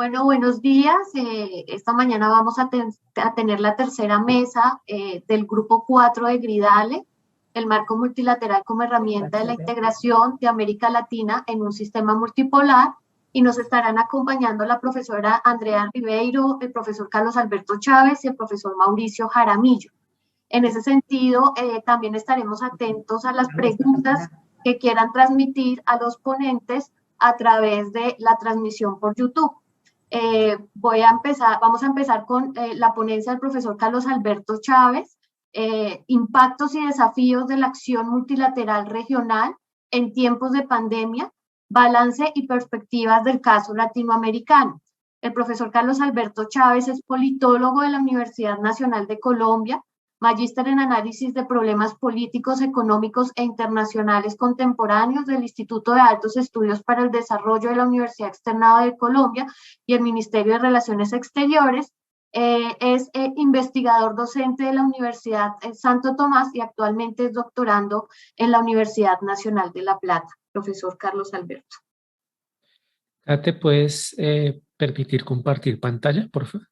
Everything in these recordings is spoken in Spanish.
Bueno, buenos días. Esta mañana vamos a tener la tercera mesa del Grupo 4 de Gridale, el marco multilateral como herramienta de la integración de América Latina en un sistema multipolar, y nos estarán acompañando la profesora Andrea Ribeiro, el profesor Carlos Alberto Chávez y el profesor Mauricio Jaramillo. En ese sentido, también estaremos atentos a las preguntas que quieran transmitir a los ponentes a través de la transmisión por YouTube. Vamos a empezar con la ponencia del profesor Carlos Alberto Chávez, impactos y desafíos de la acción multilateral regional en tiempos de pandemia, balance y perspectivas del caso latinoamericano. El profesor Carlos Alberto Chávez es politólogo de la Universidad Nacional de Colombia, magíster en análisis de problemas políticos, económicos e internacionales contemporáneos del Instituto de Altos Estudios para el Desarrollo de la Universidad Externada de Colombia y el Ministerio de Relaciones Exteriores. Es investigador docente de la Universidad Santo Tomás y actualmente es doctorando en la Universidad Nacional de La Plata. Profesor Carlos Alberto. ¿Te puedes permitir compartir pantalla, por favor?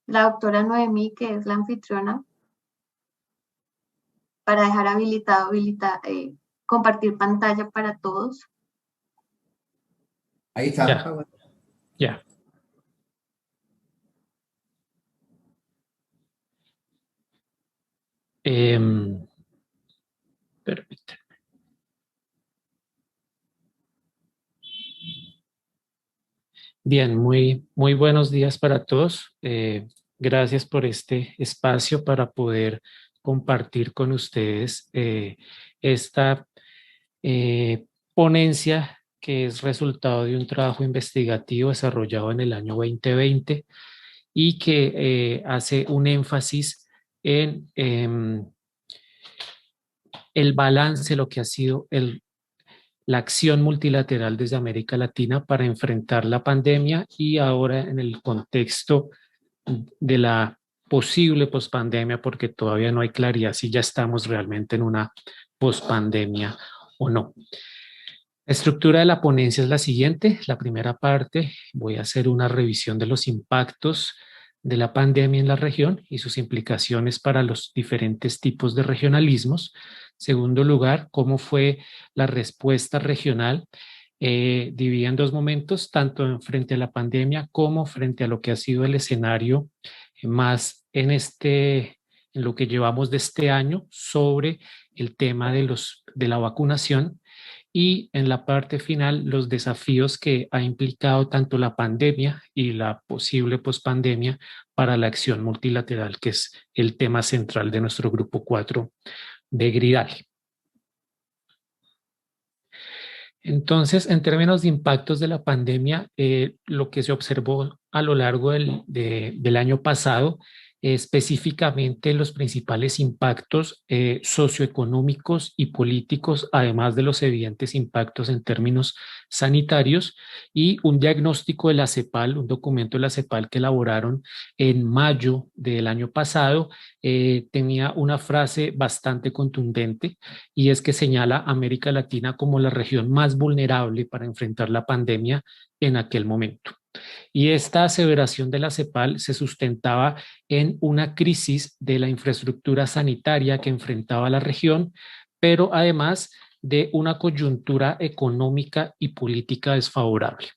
La doctora Noemí, que es la anfitriona, para dejar compartir pantalla para todos. Ahí está. Ya. Permíteme. Bien, muy buenos días para todos. Gracias por este espacio para poder compartir con ustedes esta ponencia que es resultado de un trabajo investigativo desarrollado en el año 2020 y que hace un énfasis en el balance, lo que ha sido la acción multilateral desde América Latina para enfrentar la pandemia y ahora en el contexto de la posible pospandemia, porque todavía no hay claridad si ya estamos realmente en una pospandemia o no. La estructura de la ponencia es la siguiente. La primera parte, voy a hacer una revisión de los impactos de la pandemia en la región y sus implicaciones para los diferentes tipos de regionalismos. Segundo lugar, cómo fue la respuesta regional, dividida en dos momentos, tanto frente a la pandemia como frente a lo que ha sido el escenario más en lo que llevamos de este año sobre el tema de la vacunación. Y en la parte final, los desafíos que ha implicado tanto la pandemia y la posible pospandemia para la acción multilateral, que es el tema central de nuestro grupo 4 de Gridale. Entonces, en términos de impactos de la pandemia, lo que se observó a lo largo del año pasado, específicamente los principales impactos socioeconómicos y políticos, además de los evidentes impactos en términos sanitarios, y un diagnóstico de la CEPAL, un documento de la CEPAL que elaboraron en mayo del año pasado, tenía una frase bastante contundente, y es que señala a América Latina como la región más vulnerable para enfrentar la pandemia en aquel momento. Y esta aseveración de la CEPAL se sustentaba en una crisis de la infraestructura sanitaria que enfrentaba la región, pero además de una coyuntura económica y política desfavorable.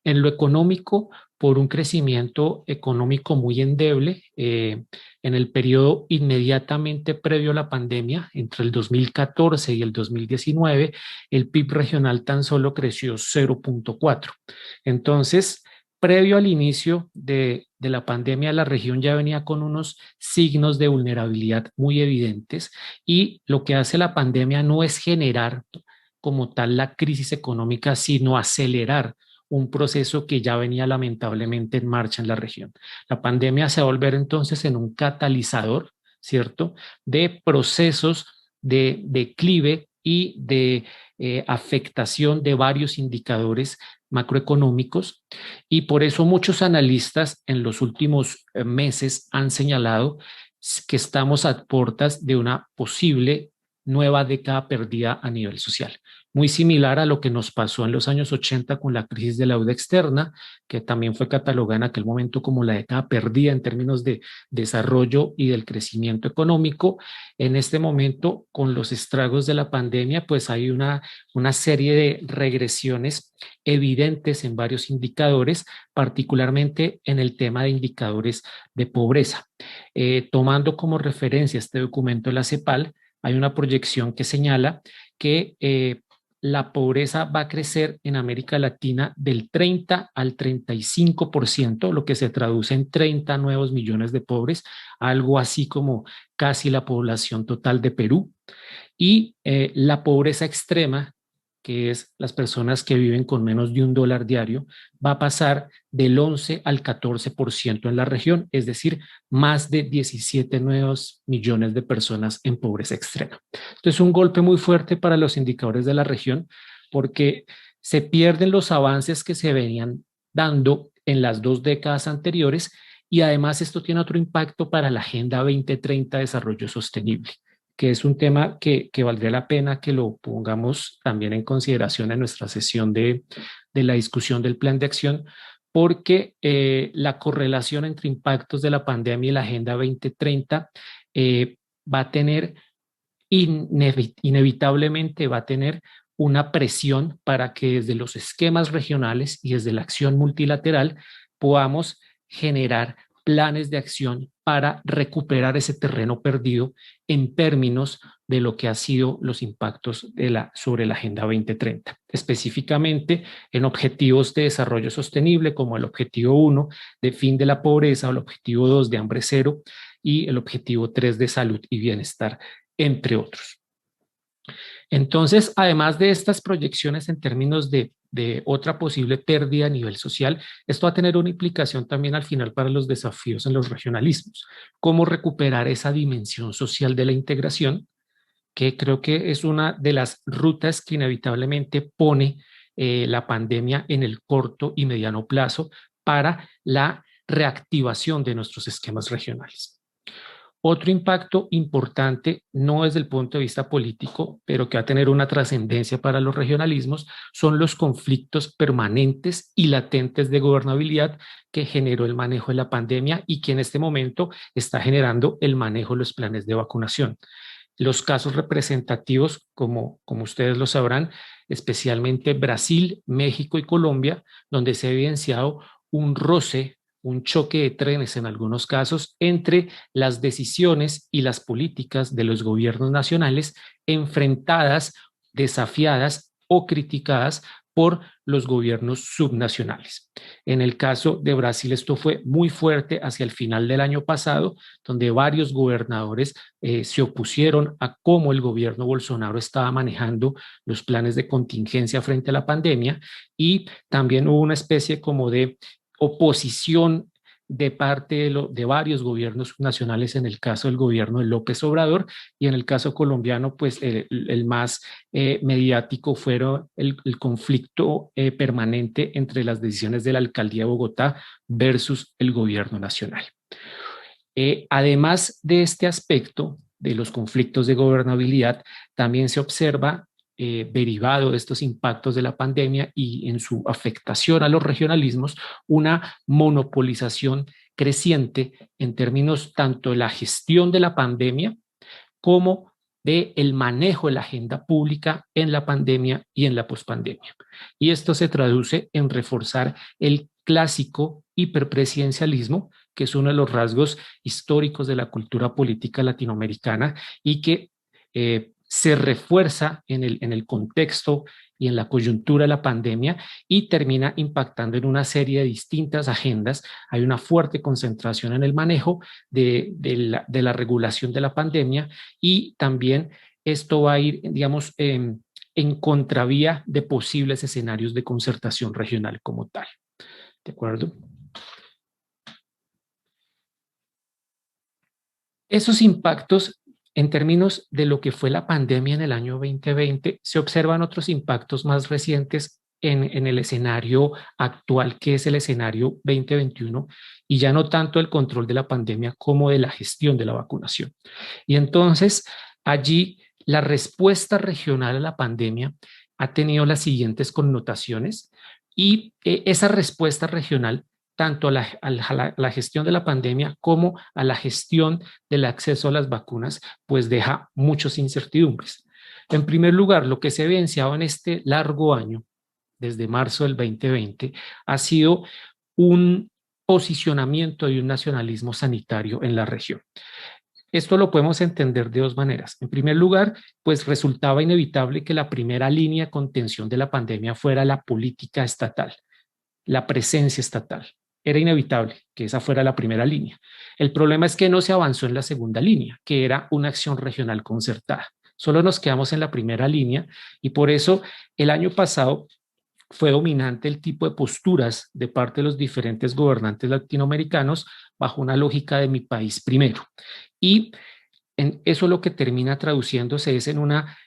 En lo económico, por un crecimiento económico muy endeble, en el periodo inmediatamente previo a la pandemia, entre el 2014 y el 2019, el PIB regional tan solo creció 0.4. Entonces, previo al inicio de la pandemia, la región ya venía con unos signos de vulnerabilidad muy evidentes, y lo que hace la pandemia no es generar como tal la crisis económica, sino acelerar un proceso que ya venía lamentablemente en marcha en la región. La pandemia se va a volver entonces en un catalizador, ¿cierto?, de procesos de declive y de afectación de varios indicadores macroeconómicos, y por eso muchos analistas en los últimos meses han señalado que estamos a puertas de una posible nueva década perdida a nivel social. muy similar a lo que nos pasó en los años 80 con la crisis de la deuda externa, que también fue catalogada en aquel momento como la década perdida en términos de desarrollo y del crecimiento económico. En este momento, con los estragos de la pandemia, pues hay una serie de regresiones evidentes en varios indicadores, particularmente en el tema de indicadores de pobreza. Tomando como referencia este documento de la CEPAL, hay una proyección que señala que la pobreza va a crecer en América Latina del 30 al 35%, lo que se traduce en 30 nuevos millones de pobres, algo así como casi la población total de Perú. Y la pobreza extrema, que es las personas que viven con menos de $1 diario, va a pasar del 11 al 14% en la región, es decir, más de 17 nuevos millones de personas en pobreza extrema. Entonces, un golpe muy fuerte para los indicadores de la región porque se pierden los avances que se venían dando en las 2 décadas anteriores y además esto tiene otro impacto para la Agenda 2030 de Desarrollo Sostenible, que es un tema que valdría la pena que lo pongamos también en consideración en nuestra sesión de la discusión del plan de acción, porque la correlación entre impactos de la pandemia y la Agenda 2030 va a tener, inevitablemente va a tener una presión para que desde los esquemas regionales y desde la acción multilateral podamos generar planes de acción para recuperar ese terreno perdido en términos de lo que han sido los impactos sobre la Agenda 2030, específicamente en objetivos de desarrollo sostenible como el objetivo 1 de fin de la pobreza, el objetivo 2 de hambre cero y el objetivo 3 de salud y bienestar, entre otros. Entonces, además de estas proyecciones en términos de otra posible pérdida a nivel social, esto va a tener una implicación también al final para los desafíos en los regionalismos. Cómo recuperar esa dimensión social de la integración, que creo que es una de las rutas que inevitablemente pone la pandemia en el corto y mediano plazo para la reactivación de nuestros esquemas regionales. Otro impacto importante, no desde el punto de vista político, pero que va a tener una trascendencia para los regionalismos, son los conflictos permanentes y latentes de gobernabilidad que generó el manejo de la pandemia y que en este momento está generando el manejo de los planes de vacunación. Los casos representativos, como ustedes lo sabrán, especialmente Brasil, México y Colombia, donde se ha evidenciado un roce, un choque de trenes en algunos casos entre las decisiones y las políticas de los gobiernos nacionales enfrentadas, desafiadas o criticadas por los gobiernos subnacionales. En el caso de Brasil esto fue muy fuerte hacia el final del año pasado, donde varios gobernadores se opusieron a cómo el gobierno Bolsonaro estaba manejando los planes de contingencia frente a la pandemia y también hubo una especie como de oposición de parte de varios gobiernos nacionales, en el caso del gobierno de López Obrador, y en el caso colombiano, pues el más mediático fueron el conflicto permanente entre las decisiones de la alcaldía de Bogotá versus el gobierno nacional. Además de este aspecto de los conflictos de gobernabilidad, también se observa derivado de estos impactos de la pandemia y en su afectación a los regionalismos, una monopolización creciente en términos tanto de la gestión de la pandemia como de el manejo de la agenda pública en la pandemia y en la pospandemia. Y esto se traduce en reforzar el clásico hiperpresidencialismo, que es uno de los rasgos históricos de la cultura política latinoamericana y que se refuerza en el contexto y en la coyuntura de la pandemia y termina impactando en una serie de distintas agendas. Hay una fuerte concentración en el manejo de la regulación de la pandemia y también esto va a ir, digamos, en contravía de posibles escenarios de concertación regional como tal. ¿De acuerdo? Esos impactos en términos de lo que fue la pandemia en el año 2020, se observan otros impactos más recientes en el escenario actual, que es el escenario 2021, y ya no tanto el control de la pandemia como de la gestión de la vacunación. Y entonces allí la respuesta regional a la pandemia ha tenido las siguientes connotaciones y esa respuesta regional tanto a la gestión de la pandemia como a la gestión del acceso a las vacunas, pues deja muchas incertidumbres. En primer lugar, lo que se ha evidenciado en este largo año, desde marzo del 2020, ha sido un posicionamiento y un nacionalismo sanitario en la región. Esto lo podemos entender de dos maneras. En primer lugar, pues resultaba inevitable que la primera línea de contención de la pandemia fuera la política estatal, la presencia estatal. Era inevitable que esa fuera la primera línea. El problema es que no se avanzó en la segunda línea, que era una acción regional concertada. Solo nos quedamos en la primera línea y por eso el año pasado fue dominante el tipo de posturas de parte de los diferentes gobernantes latinoamericanos bajo una lógica de mi país primero. Y eso lo que termina traduciéndose es en una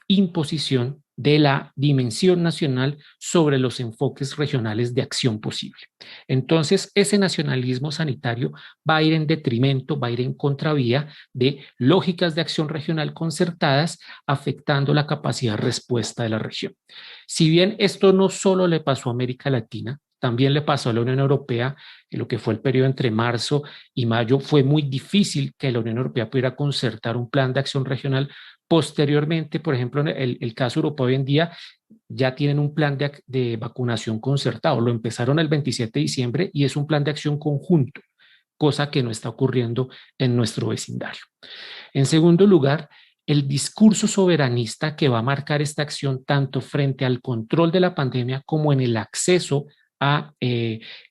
imposición de la dimensión nacional sobre los enfoques regionales de acción posible. Entonces, ese nacionalismo sanitario va a ir en detrimento, va a ir en contravía de lógicas de acción regional concertadas, afectando la capacidad de respuesta de la región. Si bien esto no solo le pasó a América Latina, también le pasó a la Unión Europea, en lo que fue el periodo entre marzo y mayo, fue muy difícil que la Unión Europea pudiera concertar un plan de acción regional. Posteriormente, por ejemplo, en el caso europeo hoy en día, ya tienen un plan de vacunación concertado. Lo empezaron el 27 de diciembre y es un plan de acción conjunto, cosa que no está ocurriendo en nuestro vecindario. En segundo lugar, el discurso soberanista que va a marcar esta acción tanto frente al control de la pandemia como en el acceso a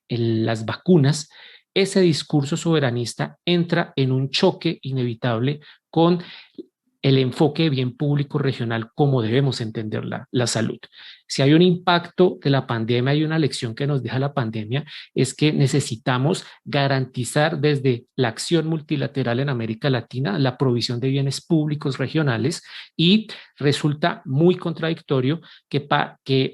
las vacunas, ese discurso soberanista entra en un choque inevitable con el enfoque de bien público regional como debemos entender la salud. Si hay un impacto de la pandemia y una lección que nos deja la pandemia es que necesitamos garantizar desde la acción multilateral en América Latina la provisión de bienes públicos regionales y resulta muy contradictorio que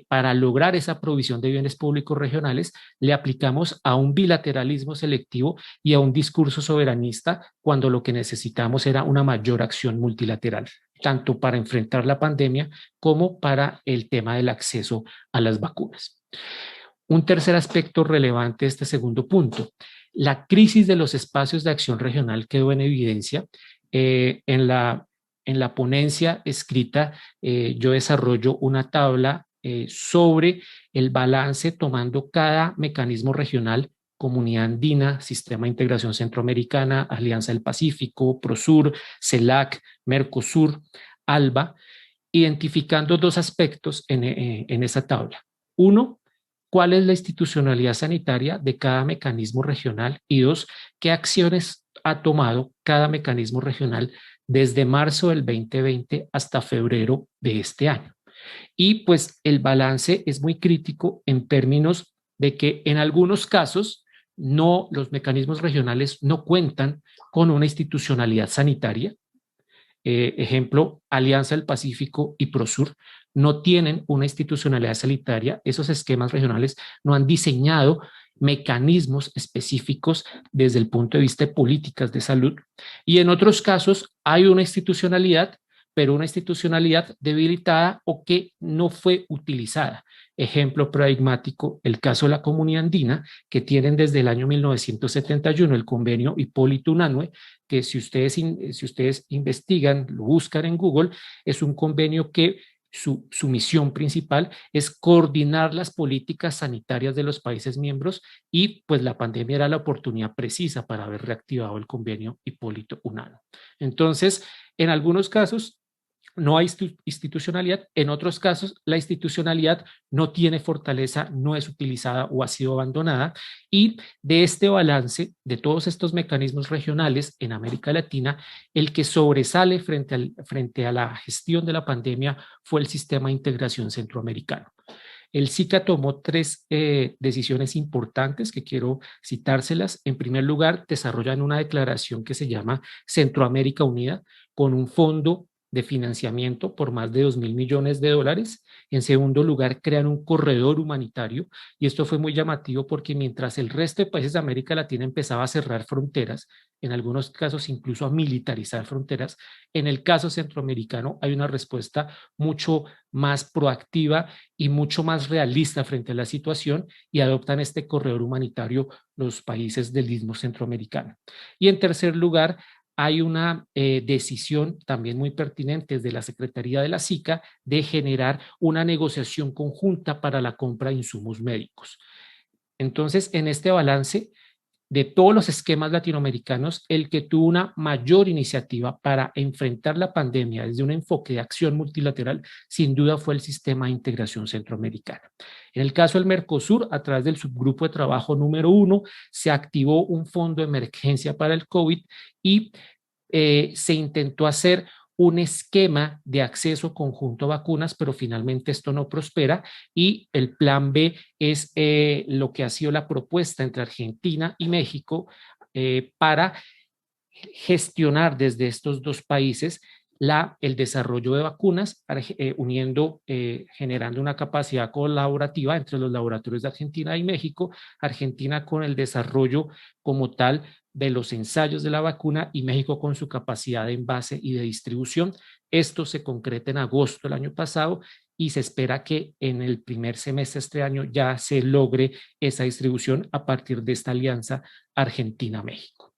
para lograr esa provisión de bienes públicos regionales le aplicamos a un bilateralismo selectivo y a un discurso soberanista cuando lo que necesitamos era una mayor acción multilateral, tanto para enfrentar la pandemia como para el tema del acceso a las vacunas. Un tercer aspecto relevante de este segundo punto, la crisis de los espacios de acción regional quedó en evidencia. En la ponencia escrita, yo desarrollo una tabla sobre el balance tomando cada mecanismo regional: Comunidad Andina, Sistema de Integración Centroamericana, Alianza del Pacífico, Prosur, CELAC, Mercosur, ALBA, identificando dos aspectos en esa tabla. Uno, cuál es la institucionalidad sanitaria de cada mecanismo regional y dos, qué acciones ha tomado cada mecanismo regional desde marzo del 2020 hasta febrero de este año. Y pues el balance es muy crítico en términos de que en algunos casos los mecanismos regionales no cuentan con una institucionalidad sanitaria. Ejemplo, Alianza del Pacífico y Prosur no tienen una institucionalidad sanitaria. Esos esquemas regionales no han diseñado mecanismos específicos desde el punto de vista de políticas de salud. Y en otros casos hay una institucionalidad, pero una institucionalidad debilitada o que no fue utilizada. Ejemplo paradigmático, el caso de la Comunidad Andina, que tienen desde el año 1971 el convenio Hipólito Unanue, que si ustedes investigan, lo buscan en Google, es un convenio que su misión principal es coordinar las políticas sanitarias de los países miembros y pues la pandemia era la oportunidad precisa para haber reactivado el convenio Hipólito Unanue. Entonces, en algunos casos no hay institucionalidad, en otros casos la institucionalidad no tiene fortaleza, no es utilizada o ha sido abandonada, y de este balance de todos estos mecanismos regionales en América Latina, el que sobresale frente a la gestión de la pandemia fue el Sistema de Integración Centroamericano. El SICA tomó tres decisiones importantes que quiero citárselas. En primer lugar, desarrollan una declaración que se llama Centroamérica Unida, con un fondo de financiamiento por más de 2.000 millones de dólares. En segundo lugar, crean un corredor humanitario, y esto fue muy llamativo porque mientras el resto de países de América Latina empezaba a cerrar fronteras, en algunos casos incluso a militarizar fronteras, en el caso centroamericano hay una respuesta mucho más proactiva y mucho más realista frente a la situación, y adoptan este corredor humanitario los países del istmo centroamericano. Y en tercer lugar, hay una decisión también muy pertinente de la Secretaría de la SICA de generar una negociación conjunta para la compra de insumos médicos. Entonces, en este balance de todos los esquemas latinoamericanos, el que tuvo una mayor iniciativa para enfrentar la pandemia desde un enfoque de acción multilateral, sin duda fue el sistema de integración centroamericana. En el caso del Mercosur, a través del subgrupo de trabajo número 1, se activó un fondo de emergencia para el COVID y se intentó hacer un esquema de acceso conjunto a vacunas, pero finalmente esto no prospera, y el plan B es lo que ha sido la propuesta entre Argentina y México para gestionar desde estos dos países el desarrollo de vacunas, generando una capacidad colaborativa entre los laboratorios de Argentina y México, Argentina con el desarrollo como tal de los ensayos de la vacuna y México con su capacidad de envase y de distribución. Esto se concreta en agosto del año pasado y se espera que en el primer semestre de este año ya se logre esa distribución a partir de esta alianza Argentina-México.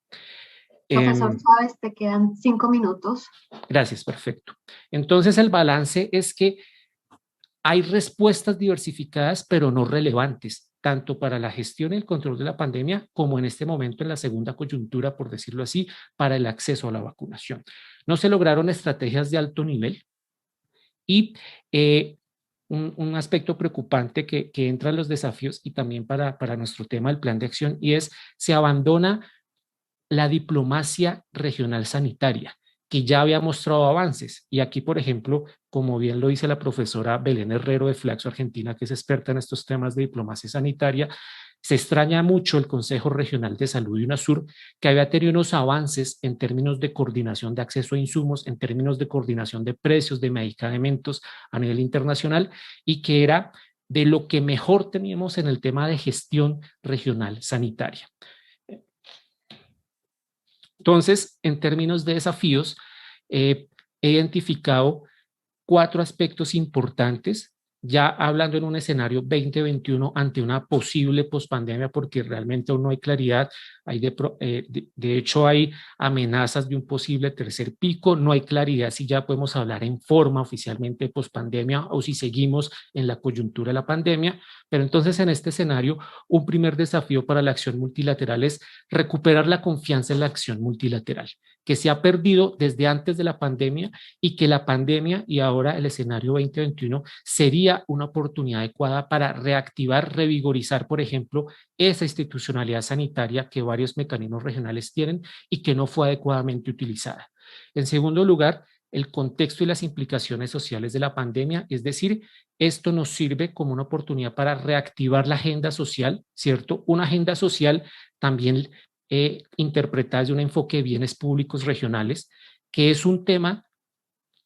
Profesor Chávez, te quedan 5 minutos. Gracias, perfecto. Entonces el balance es que hay respuestas diversificadas, pero no relevantes, tanto para la gestión y el control de la pandemia, como en este momento en la segunda coyuntura, por decirlo así, para el acceso a la vacunación. No se lograron estrategias de alto nivel y un aspecto preocupante que entra en los desafíos y también para nuestro tema, el plan de acción, y es se abandona la diplomacia regional sanitaria, que ya había mostrado avances. Y aquí, por ejemplo, como bien lo dice la profesora Belén Herrero de Flaxo Argentina, que es experta en estos temas de diplomacia sanitaria, se extraña mucho el Consejo Regional de Salud de UNASUR, que había tenido unos avances en términos de coordinación de acceso a insumos, en términos de coordinación de precios de medicamentos a nivel internacional, y que era de lo que mejor teníamos en el tema de gestión regional sanitaria. Entonces, en términos de desafíos, he identificado 4 aspectos importantes, ya hablando en un escenario 2021 ante una posible pospandemia, porque realmente aún no hay claridad. De hecho, hay amenazas de un posible tercer pico. No hay claridad si ya podemos hablar en forma oficialmente de pospandemia o si seguimos en la coyuntura de la pandemia. Pero entonces, en este escenario, un primer desafío para la acción multilateral es recuperar la confianza en la acción multilateral, que se ha perdido desde antes de la pandemia, y que la pandemia y ahora el escenario 2021 sería una oportunidad adecuada para reactivar, revigorizar, por ejemplo, esa institucionalidad sanitaria que varios mecanismos regionales tienen y que no fue adecuadamente utilizada. En segundo lugar, el contexto y las implicaciones sociales de la pandemia, es decir, esto nos sirve como una oportunidad para reactivar la agenda social, ¿cierto? Una agenda social también interpretada desde un enfoque de bienes públicos regionales, que es un tema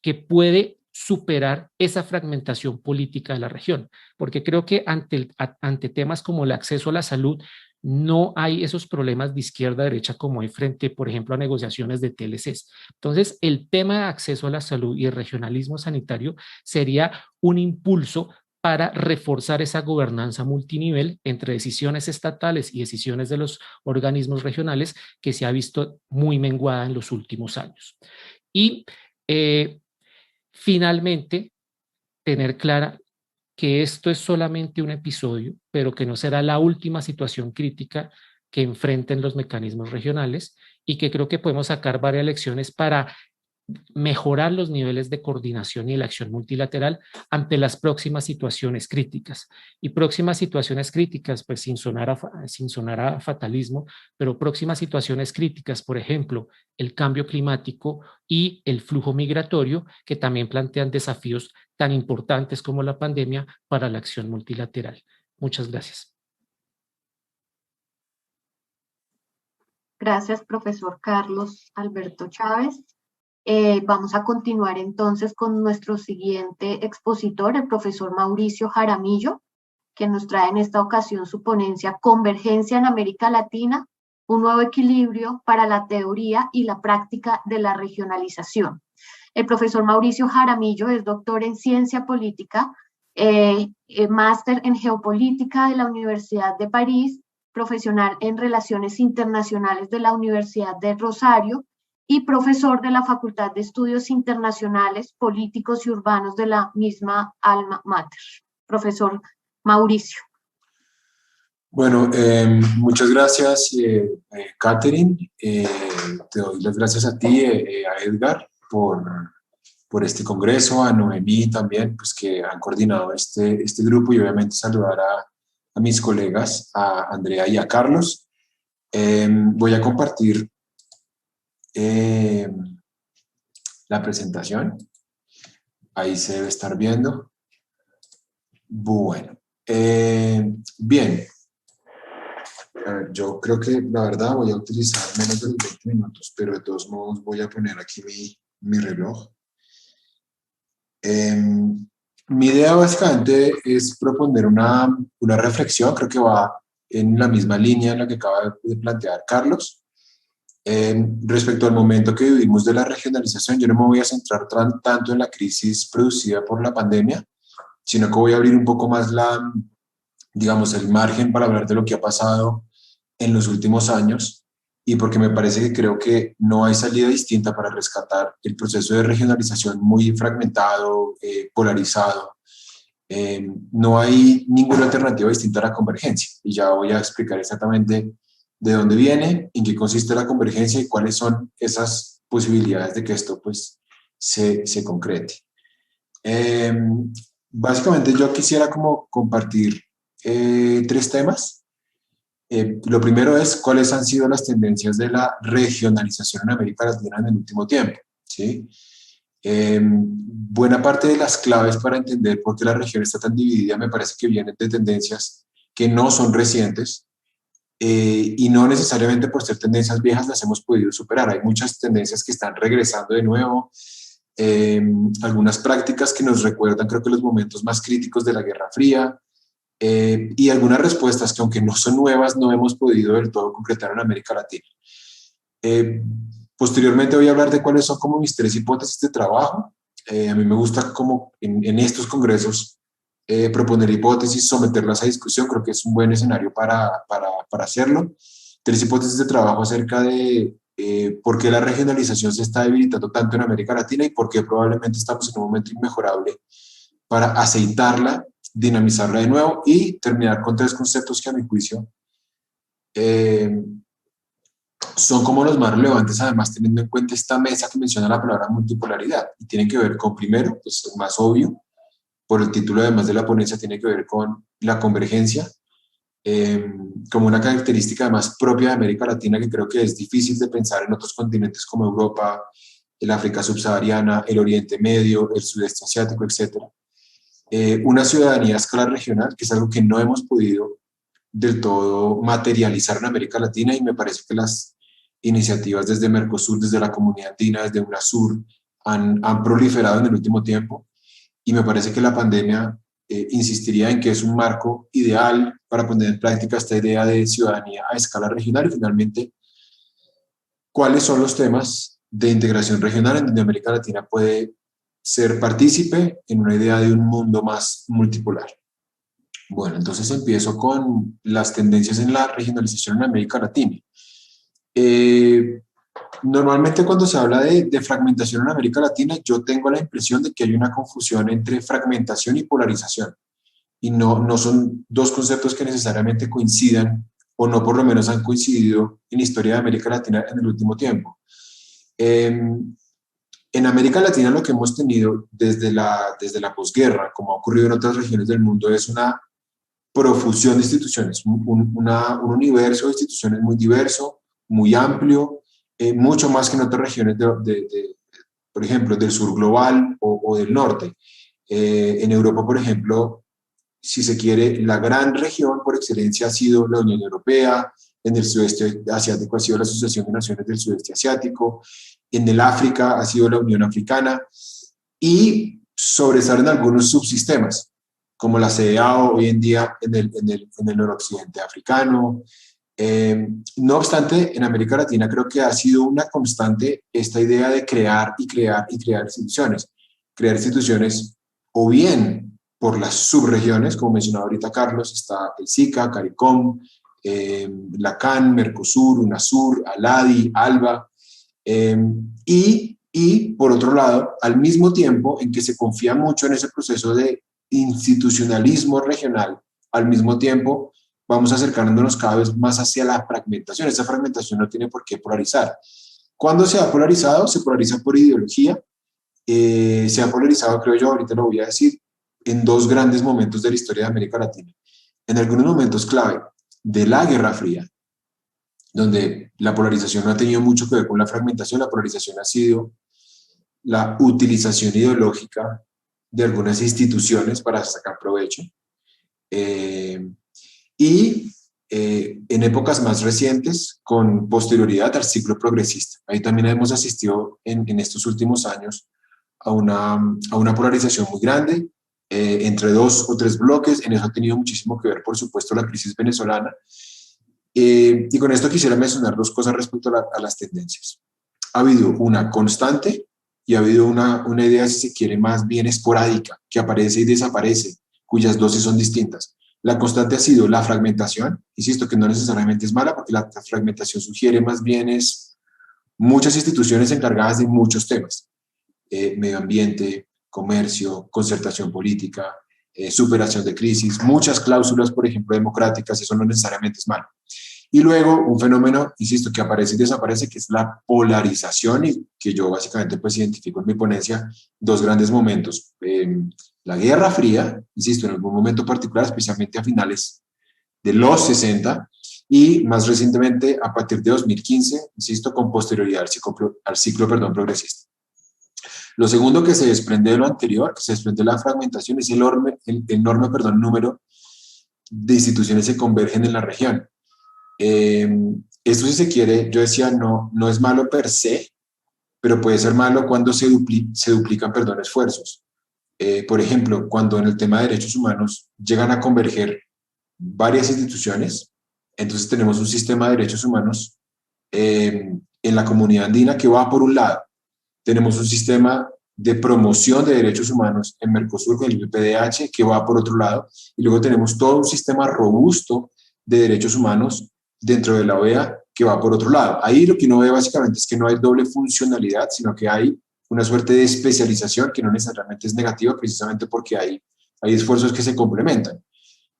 que puede superar esa fragmentación política de la región, porque creo que ante temas como el acceso a la salud no hay esos problemas de izquierda a derecha como hay frente, por ejemplo, a negociaciones de TLCs. Entonces, el tema de acceso a la salud y el regionalismo sanitario sería un impulso para reforzar esa gobernanza multinivel entre decisiones estatales y decisiones de los organismos regionales, que se ha visto muy menguada en los últimos años. Y finalmente, tener clara que esto es solamente un episodio, pero que no será la última situación crítica que enfrenten los mecanismos regionales, y que creo que podemos sacar varias lecciones para mejorar los niveles de coordinación y la acción multilateral ante las próximas situaciones críticas. Y próximas situaciones críticas, pues sin sonar a fatalismo, pero próximas situaciones críticas, por ejemplo, el cambio climático y el flujo migratorio, que también plantean desafíos tan importantes como la pandemia para la acción multilateral. Muchas gracias. Gracias, profesor Carlos Alberto Chávez. Vamos a continuar entonces con nuestro siguiente expositor, el profesor Mauricio Jaramillo, que nos trae en esta ocasión su ponencia Convergencia en América Latina, un nuevo equilibrio para la teoría y la práctica de la regionalización. El profesor Mauricio Jaramillo es doctor en ciencia política, máster en geopolítica de la Universidad de París, profesional en relaciones internacionales de la Universidad de Rosario y profesor de la Facultad de Estudios Internacionales, Políticos y Urbanos de la misma alma mater. Profesor Mauricio. Bueno, muchas gracias, Catherine. Te doy las gracias a ti, a Edgar, por este congreso, a Noemí también, pues que han coordinado este grupo, y obviamente saludar a mis colegas, a Andrea y a Carlos. Voy a compartir la presentación. Ahí se debe estar viendo. Bueno, bien. Yo creo que la verdad voy a utilizar menos de los 20 minutos, pero de todos modos voy a poner aquí mi reloj. Mi idea básicamente es proponer una reflexión, creo que va en la misma línea en la que acaba de plantear Carlos. Respecto al momento que vivimos de la regionalización, yo no me voy a centrar tanto en la crisis producida por la pandemia, sino que voy a abrir un poco más digamos, el margen para hablar de lo que ha pasado en los últimos años, y porque me parece que creo que no hay salida distinta para rescatar el proceso de regionalización muy fragmentado, polarizado. No hay ninguna alternativa distinta a la convergencia, y ya voy a explicar exactamente de dónde viene, en qué consiste la convergencia y cuáles son esas posibilidades de que esto pues se concrete. Básicamente yo quisiera como compartir 3 temas. Lo primero es cuáles han sido las tendencias de la regionalización en América Latina en el último tiempo, ¿sí? Buena parte de las claves para entender por qué la región está tan dividida me parece que vienen de tendencias que no son recientes, y no necesariamente por ser tendencias viejas las hemos podido superar. Hay muchas tendencias que están regresando de nuevo, algunas prácticas que nos recuerdan creo que los momentos más críticos de la Guerra Fría, y algunas respuestas que, aunque no son nuevas, no hemos podido del todo concretar en América Latina. Posteriormente voy a hablar de cuáles son como mis 3 hipótesis de trabajo. A mí me gusta como en estos congresos proponer hipótesis, someterlas a discusión. Creo que es un buen escenario para hacerlo. 3 hipótesis de trabajo acerca de por qué la regionalización se está debilitando tanto en América Latina y por qué probablemente estamos en un momento inmejorable para aceitarla, dinamizarla de nuevo, y terminar con 3 conceptos que a mi juicio son como los más relevantes, además teniendo en cuenta esta mesa que menciona la palabra multipolaridad, y tienen que ver con, primero, pues el más obvio, por el título además de la ponencia, tiene que ver con la convergencia, como una característica además propia de América Latina, que creo que es difícil de pensar en otros continentes como Europa, el África subsahariana, el Oriente Medio, el Sudeste Asiático, etc. Una ciudadanía a escala regional, que es algo que no hemos podido del todo materializar en América Latina, y me parece que las iniciativas desde Mercosur, desde la Comunidad Andina, desde UNASUR, han proliferado en el último tiempo, y me parece que la pandemia insistiría en que es un marco ideal para poner en práctica esta idea de ciudadanía a escala regional, y finalmente, cuáles son los temas de integración regional en donde América Latina puede ser partícipe en una idea de un mundo más multipolar. Bueno, entonces empiezo con las tendencias en la regionalización en América Latina. Normalmente cuando se habla de fragmentación en América Latina, yo tengo la impresión de que hay una confusión entre fragmentación y polarización, y no son 2 conceptos que necesariamente coincidan, o no por lo menos han coincidido en la historia de América Latina en el último tiempo. En América Latina lo que hemos tenido desde la posguerra, como ha ocurrido en otras regiones del mundo, es una profusión de instituciones, un universo de instituciones muy diverso, muy amplio, mucho más que en otras regiones, por ejemplo, del sur global o del norte. En Europa, por ejemplo, si se quiere, la gran región por excelencia ha sido la Unión Europea. En el sudeste asiático ha sido la Asociación de Naciones del Sudeste Asiático, En el África ha sido la Unión Africana, y sobresalen algunos subsistemas, como la CEDEAO hoy en día en el noroccidente africano. No obstante, en América Latina creo que ha sido una constante esta idea de crear y crear y crear instituciones. Crear instituciones o bien por las subregiones, como mencionaba ahorita Carlos, está el SICA, CARICOM, la CAN, Mercosur, UNASUR, ALADI, ALBA, y por otro lado, al mismo tiempo en que se confía mucho en ese proceso de institucionalismo regional, al mismo tiempo vamos acercándonos cada vez más hacia la fragmentación. Esa fragmentación no tiene por qué polarizar. ¿Cuándo se ha polarizado? Se polariza por ideología. Se ha polarizado, creo yo, ahorita lo voy a decir, en dos grandes momentos de la historia de América Latina. En algunos momentos clave de la Guerra Fría, donde la polarización no ha tenido mucho que ver con la fragmentación, la polarización ha sido la utilización ideológica de algunas instituciones para sacar provecho. En épocas más recientes, con posterioridad al ciclo progresista. Ahí también hemos asistido en estos últimos años a una polarización muy grande entre dos o tres bloques. En eso ha tenido muchísimo que ver, por supuesto, la crisis venezolana. Y con esto quisiera mencionar dos cosas respecto a las tendencias. Ha habido una constante y ha habido una idea, si se quiere, más bien esporádica, que aparece y desaparece, cuyas dosis son distintas. La constante ha sido la fragmentación, insisto que no necesariamente es mala, porque la fragmentación sugiere más bien es muchas instituciones encargadas de muchos temas, medio ambiente, comercio, concertación política, superación de crisis, muchas cláusulas, por ejemplo, democráticas, eso no necesariamente es malo. Y luego un fenómeno, insisto, que aparece y desaparece, que es la polarización, y que yo básicamente pues identifico en mi ponencia dos grandes momentos. La Guerra Fría, insisto, en algún momento particular, especialmente a finales de los 60, y más recientemente a partir de 2015, insisto, con posterioridad al ciclo progresista. Lo segundo que se desprende de lo anterior, que se desprende de la fragmentación, es el enorme número de instituciones que convergen en la región. Esto, si se quiere, yo decía, no es malo per se, pero puede ser malo cuando se duplican esfuerzos. Por ejemplo, cuando en el tema de derechos humanos llegan a converger varias instituciones, entonces tenemos un sistema de derechos humanos en la comunidad andina que va por un lado. Tenemos un sistema de promoción de derechos humanos en Mercosur con el IPDH que va por otro lado, y luego tenemos todo un sistema robusto de derechos humanos dentro de la OEA que va por otro lado. Ahí lo que uno ve básicamente es que no hay doble funcionalidad, sino que hay una suerte de especialización que no necesariamente es negativa, precisamente porque hay esfuerzos que se complementan.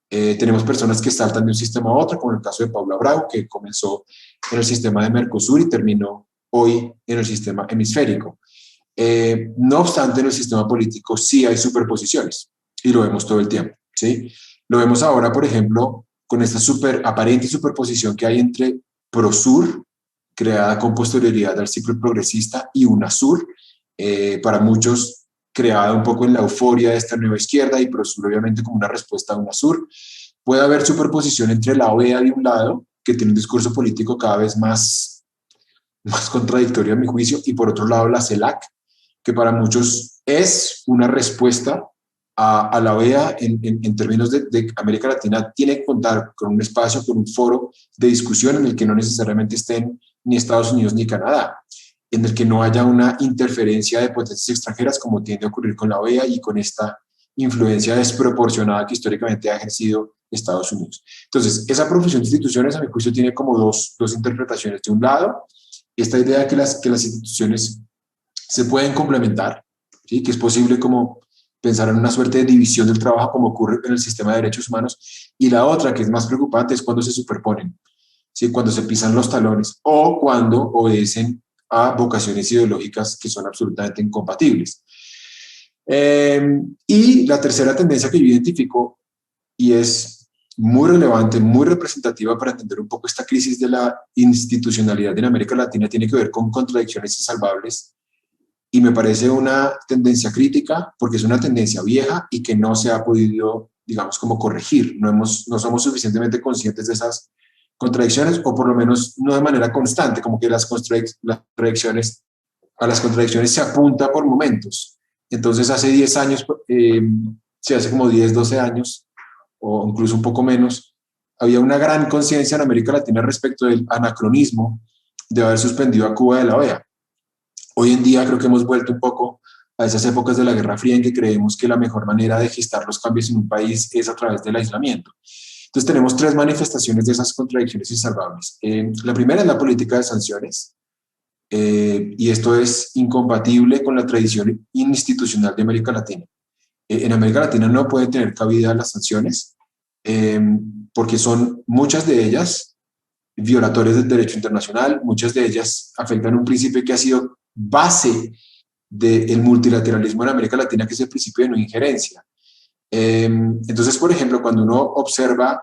Tenemos personas que saltan de un sistema a otro, como en el caso de Paula Bravo, que comenzó en el sistema de Mercosur y terminó hoy en el sistema hemisférico. No obstante, en el sistema político sí hay superposiciones, y lo vemos todo el tiempo, ¿sí? Lo vemos ahora, por ejemplo, con esta aparente superposición que hay entre Prosur, creada con posterioridad al ciclo progresista, y UNASUR, para muchos creada un poco en la euforia de esta nueva izquierda, y Prosur obviamente como una respuesta a UNASUR. Puede haber superposición entre la OEA de un lado, que tiene un discurso político cada vez más contradictorio a mi juicio, y por otro lado la CELAC, que para muchos es una respuesta a la OEA en términos de América Latina. Tiene que contar con un espacio, con un foro de discusión en el que no necesariamente estén ni Estados Unidos ni Canadá, en el que no haya una interferencia de potencias extranjeras como tiende a ocurrir con la OEA y con esta influencia desproporcionada que históricamente ha ejercido Estados Unidos. Entonces, esa profesión de instituciones, a mi juicio, tiene como dos interpretaciones. De un lado, esta idea de que las instituciones se pueden complementar, ¿sí? Que es posible como pensar en una suerte de división del trabajo como ocurre en el sistema de derechos humanos, y la otra, que es más preocupante, es cuando se superponen, ¿sí? Cuando se pisan los talones o cuando obedecen a vocaciones ideológicas que son absolutamente incompatibles. Y la tercera tendencia que yo identifico, y es muy relevante, muy representativa para entender un poco esta crisis de la institucionalidad en América Latina, tiene que ver con contradicciones insalvables, y me parece una tendencia crítica porque es una tendencia vieja y que no se ha podido, digamos, como corregir. No somos suficientemente conscientes de esas contradicciones, o por lo menos no de manera constante, como que las contradicciones a las contradicciones se apunta por momentos. Entonces hace 10 años, hace como 10, 12 años, o incluso un poco menos, había una gran conciencia en América Latina respecto del anacronismo de haber suspendido a Cuba de la OEA. Hoy en día creo que hemos vuelto un poco a esas épocas de la Guerra Fría en que creemos que la mejor manera de gestar los cambios en un país es a través del aislamiento. Entonces tenemos 3 manifestaciones de esas contradicciones insalvables. La primera es la política de sanciones, y esto es incompatible con la tradición institucional de América Latina. En América Latina no pueden tener cabida las sanciones, porque son muchas de ellas violatorias del derecho internacional, muchas de ellas afectan un principio que ha sido base del multilateralismo en América Latina, que es el principio de no injerencia. Entonces, por ejemplo, cuando uno observa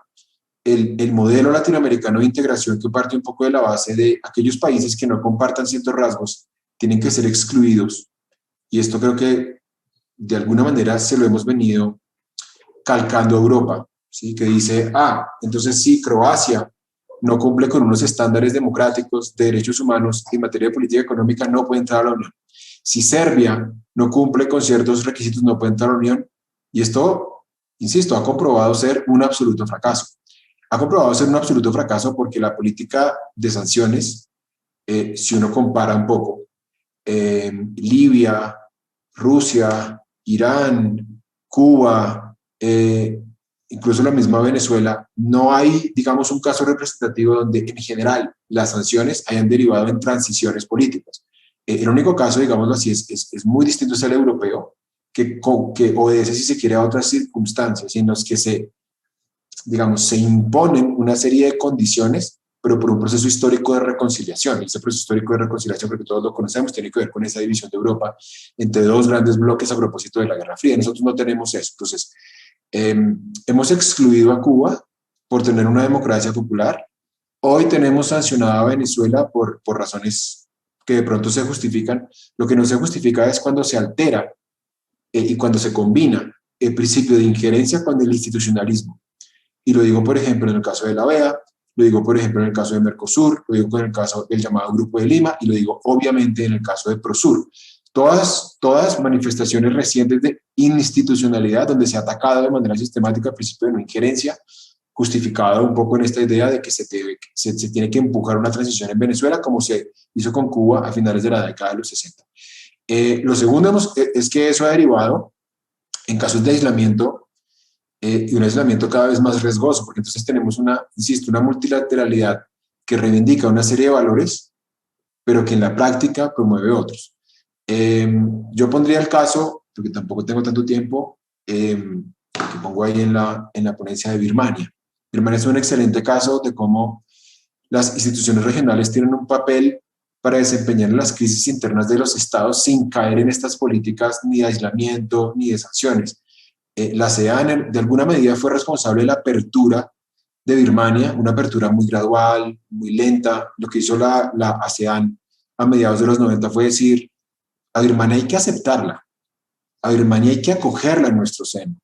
el modelo latinoamericano de integración, que parte un poco de la base de aquellos países que no compartan ciertos rasgos, tienen que ser excluidos, y esto creo que de alguna manera se lo hemos venido calcando a Europa, ¿sí? Que dice, entonces sí, Croacia no cumple con unos estándares democráticos de derechos humanos en materia de política económica, no puede entrar a la Unión. Si Serbia no cumple con ciertos requisitos, no puede entrar a la Unión. Y esto, insisto, ha comprobado ser un absoluto fracaso. Ha comprobado ser un absoluto fracaso porque la política de sanciones, si uno compara un poco, Libia, Rusia, Irán, Cuba, incluso la misma Venezuela, no hay, digamos, un caso representativo donde en general las sanciones hayan derivado en transiciones políticas. El único caso, digámoslo así, es muy distinto, es el europeo, que obedece, si se quiere, a otras circunstancias en las que se imponen una serie de condiciones, pero por un proceso histórico de reconciliación. Y ese proceso histórico de reconciliación, porque todos lo conocemos, tiene que ver con esa división de Europa entre 2 grandes bloques a propósito de la Guerra Fría. Nosotros no tenemos eso. Entonces, hemos excluido a Cuba por tener una democracia popular. Hoy tenemos sancionada a Venezuela por razones que de pronto se justifican. Lo que no se justifica es cuando se altera y cuando se combina el principio de injerencia con el institucionalismo. Y lo digo, por ejemplo, en el caso de la OEA, lo digo, por ejemplo, en el caso de Mercosur, lo digo en el caso del llamado Grupo de Lima, y lo digo, obviamente, en el caso de Prosur. Todas manifestaciones recientes de institucionalidad donde se ha atacado de manera sistemática el principio de no injerencia, justificado un poco en esta idea de que se tiene que empujar una transición en Venezuela, como se hizo con Cuba a finales de la década de los 60. Lo segundo es que eso ha derivado en casos de aislamiento, y un aislamiento cada vez más riesgoso, porque entonces tenemos una multilateralidad que reivindica una serie de valores, pero que en la práctica promueve otros. Yo pondría el caso, porque tampoco tengo tanto tiempo, que pongo ahí en la ponencia de Birmania. Birmania es un excelente caso de cómo las instituciones regionales tienen un papel para desempeñar en las crisis internas de los estados sin caer en estas políticas ni de aislamiento ni de sanciones. La ASEAN de alguna medida fue responsable de la apertura de Birmania, una apertura muy gradual, muy lenta. Lo que hizo la ASEAN a mediados de los 90 fue decir, a Birmania hay que aceptarla, a Birmania hay que acogerla en nuestro seno.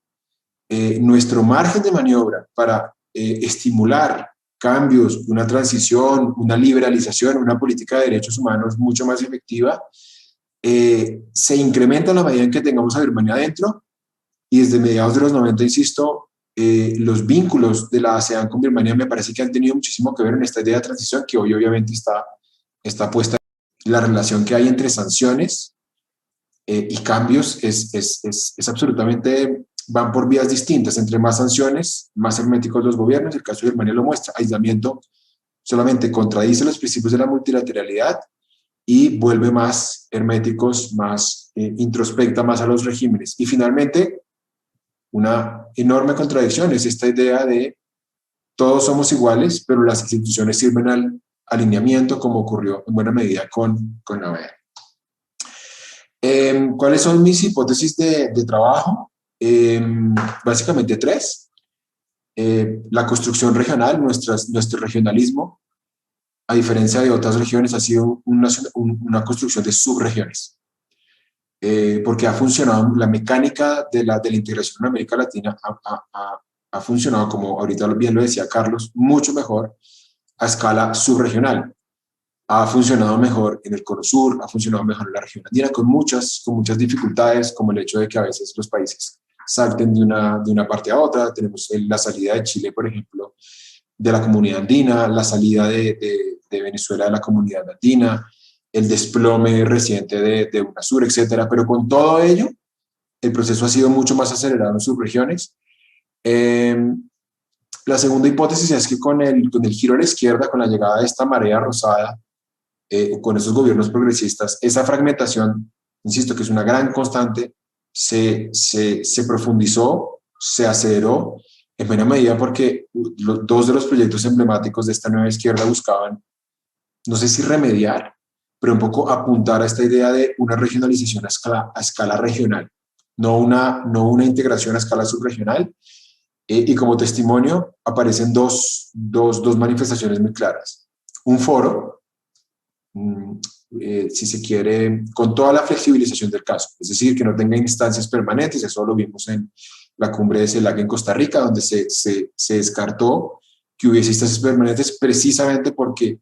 Nuestro margen de maniobra para estimular cambios, una transición, una liberalización, una política de derechos humanos mucho más efectiva, se incrementa en la medida en que tengamos a Birmania adentro. Y desde mediados de los 90, insisto, los vínculos de la ASEAN con Birmania me parece que han tenido muchísimo que ver en esta idea de transición, que hoy obviamente está puesta. La relación que hay entre sanciones y cambios es absolutamente, van por vías distintas. Entre más sanciones, más herméticos los gobiernos. El caso de Birmania lo muestra. Aislamiento solamente contradice los principios de la multilateralidad y vuelve más herméticos, más introspecta más a los regímenes. Y finalmente, una enorme contradicción es esta idea de todos somos iguales, pero las instituciones sirven al alineamiento, como ocurrió en buena medida con la OEA. ¿Cuáles son mis hipótesis de trabajo? Básicamente 3. La construcción regional, nuestro regionalismo, a diferencia de otras regiones, ha sido una construcción de subregiones. Porque ha funcionado, la mecánica de la integración en América Latina ha funcionado, como ahorita bien lo decía Carlos, mucho mejor a escala subregional. ha funcionado mejor en el Cono Sur, ha funcionado mejor en la región andina, con muchas dificultades, como el hecho de que a veces los países salten de una parte a otra. Tenemos la salida de Chile, por ejemplo, de la comunidad andina, la salida de Venezuela de la comunidad andina, el desplome reciente de UNASUR, etcétera. Pero con todo ello, el proceso ha sido mucho más acelerado en sus regiones. La segunda hipótesis es que con el giro a la izquierda, con la llegada de esta marea rosada, con esos gobiernos progresistas, esa fragmentación, insisto, que es una gran constante, se profundizó, se aceleró, en buena medida porque dos de los proyectos emblemáticos de esta nueva izquierda buscaban, no sé si remediar, pero un poco apuntar a esta idea de una regionalización a escala regional, no una integración a escala subregional. Y como testimonio aparecen dos manifestaciones muy claras. Un foro, si se quiere, con toda la flexibilización del caso, es decir, que no tenga instancias permanentes. Eso lo vimos en la cumbre de CELAC en Costa Rica, donde se descartó que hubiese instancias permanentes precisamente porque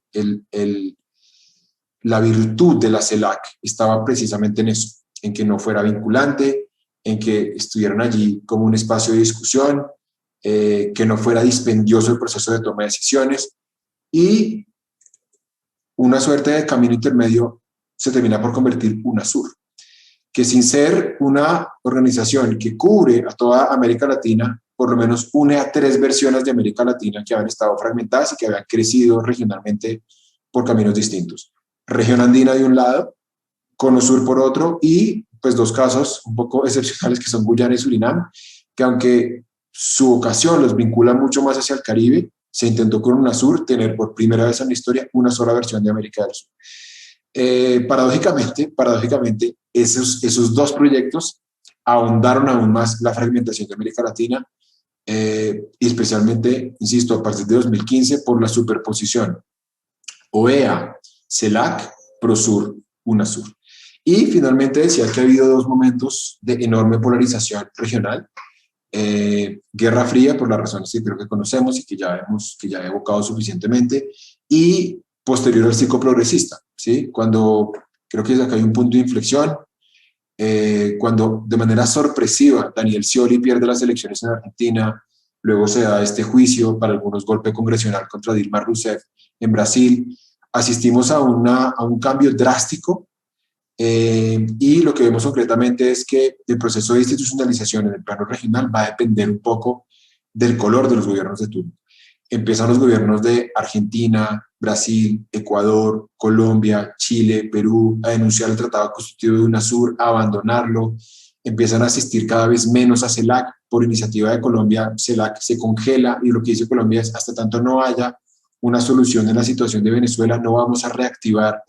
la virtud de la CELAC estaba precisamente en eso, en que no fuera vinculante, en que estuvieran allí como un espacio de discusión, que no fuera dispendioso el proceso de toma de decisiones, y una suerte de camino intermedio se termina por convertir UNASUR, que sin ser una organización que cubre a toda América Latina, por lo menos une a 3 versiones de América Latina que habían estado fragmentadas y que habían crecido regionalmente por caminos distintos. Región andina de un lado, Cono Sur por otro, y pues 2 casos un poco excepcionales que son Guyana y Surinam, que aunque su vocación los vincula mucho más hacia el Caribe, se intentó con UNASUR tener por primera vez en la historia una sola versión de América del Sur. Paradójicamente esos 2 proyectos ahondaron aún más la fragmentación de América Latina, y especialmente, insisto, a partir de 2015 por la superposición OEA, CELAC, PROSUR, UNASUR. Y finalmente decía que ha habido 2 momentos de enorme polarización regional. Guerra Fría, por las razones que creo que conocemos y que ya he evocado suficientemente, y posterior al ciclo progresista, ¿sí? Cuando creo que acá hay un punto de inflexión, cuando de manera sorpresiva Daniel Scioli pierde las elecciones en Argentina, luego se da este juicio, para algunos golpe congresional contra Dilma Rousseff en Brasil, asistimos a un cambio drástico. Y lo que vemos concretamente es que el proceso de institucionalización en el plano regional va a depender un poco del color de los gobiernos de turno. Empiezan los gobiernos de Argentina, Brasil, Ecuador, Colombia, Chile, Perú a denunciar el Tratado Constitutivo de UNASUR, a abandonarlo. Empiezan a asistir cada vez menos a CELAC. Por iniciativa de Colombia, CELAC se congela, y lo que dice Colombia es: hasta tanto no haya una solución en la situación de Venezuela, no vamos a reactivar.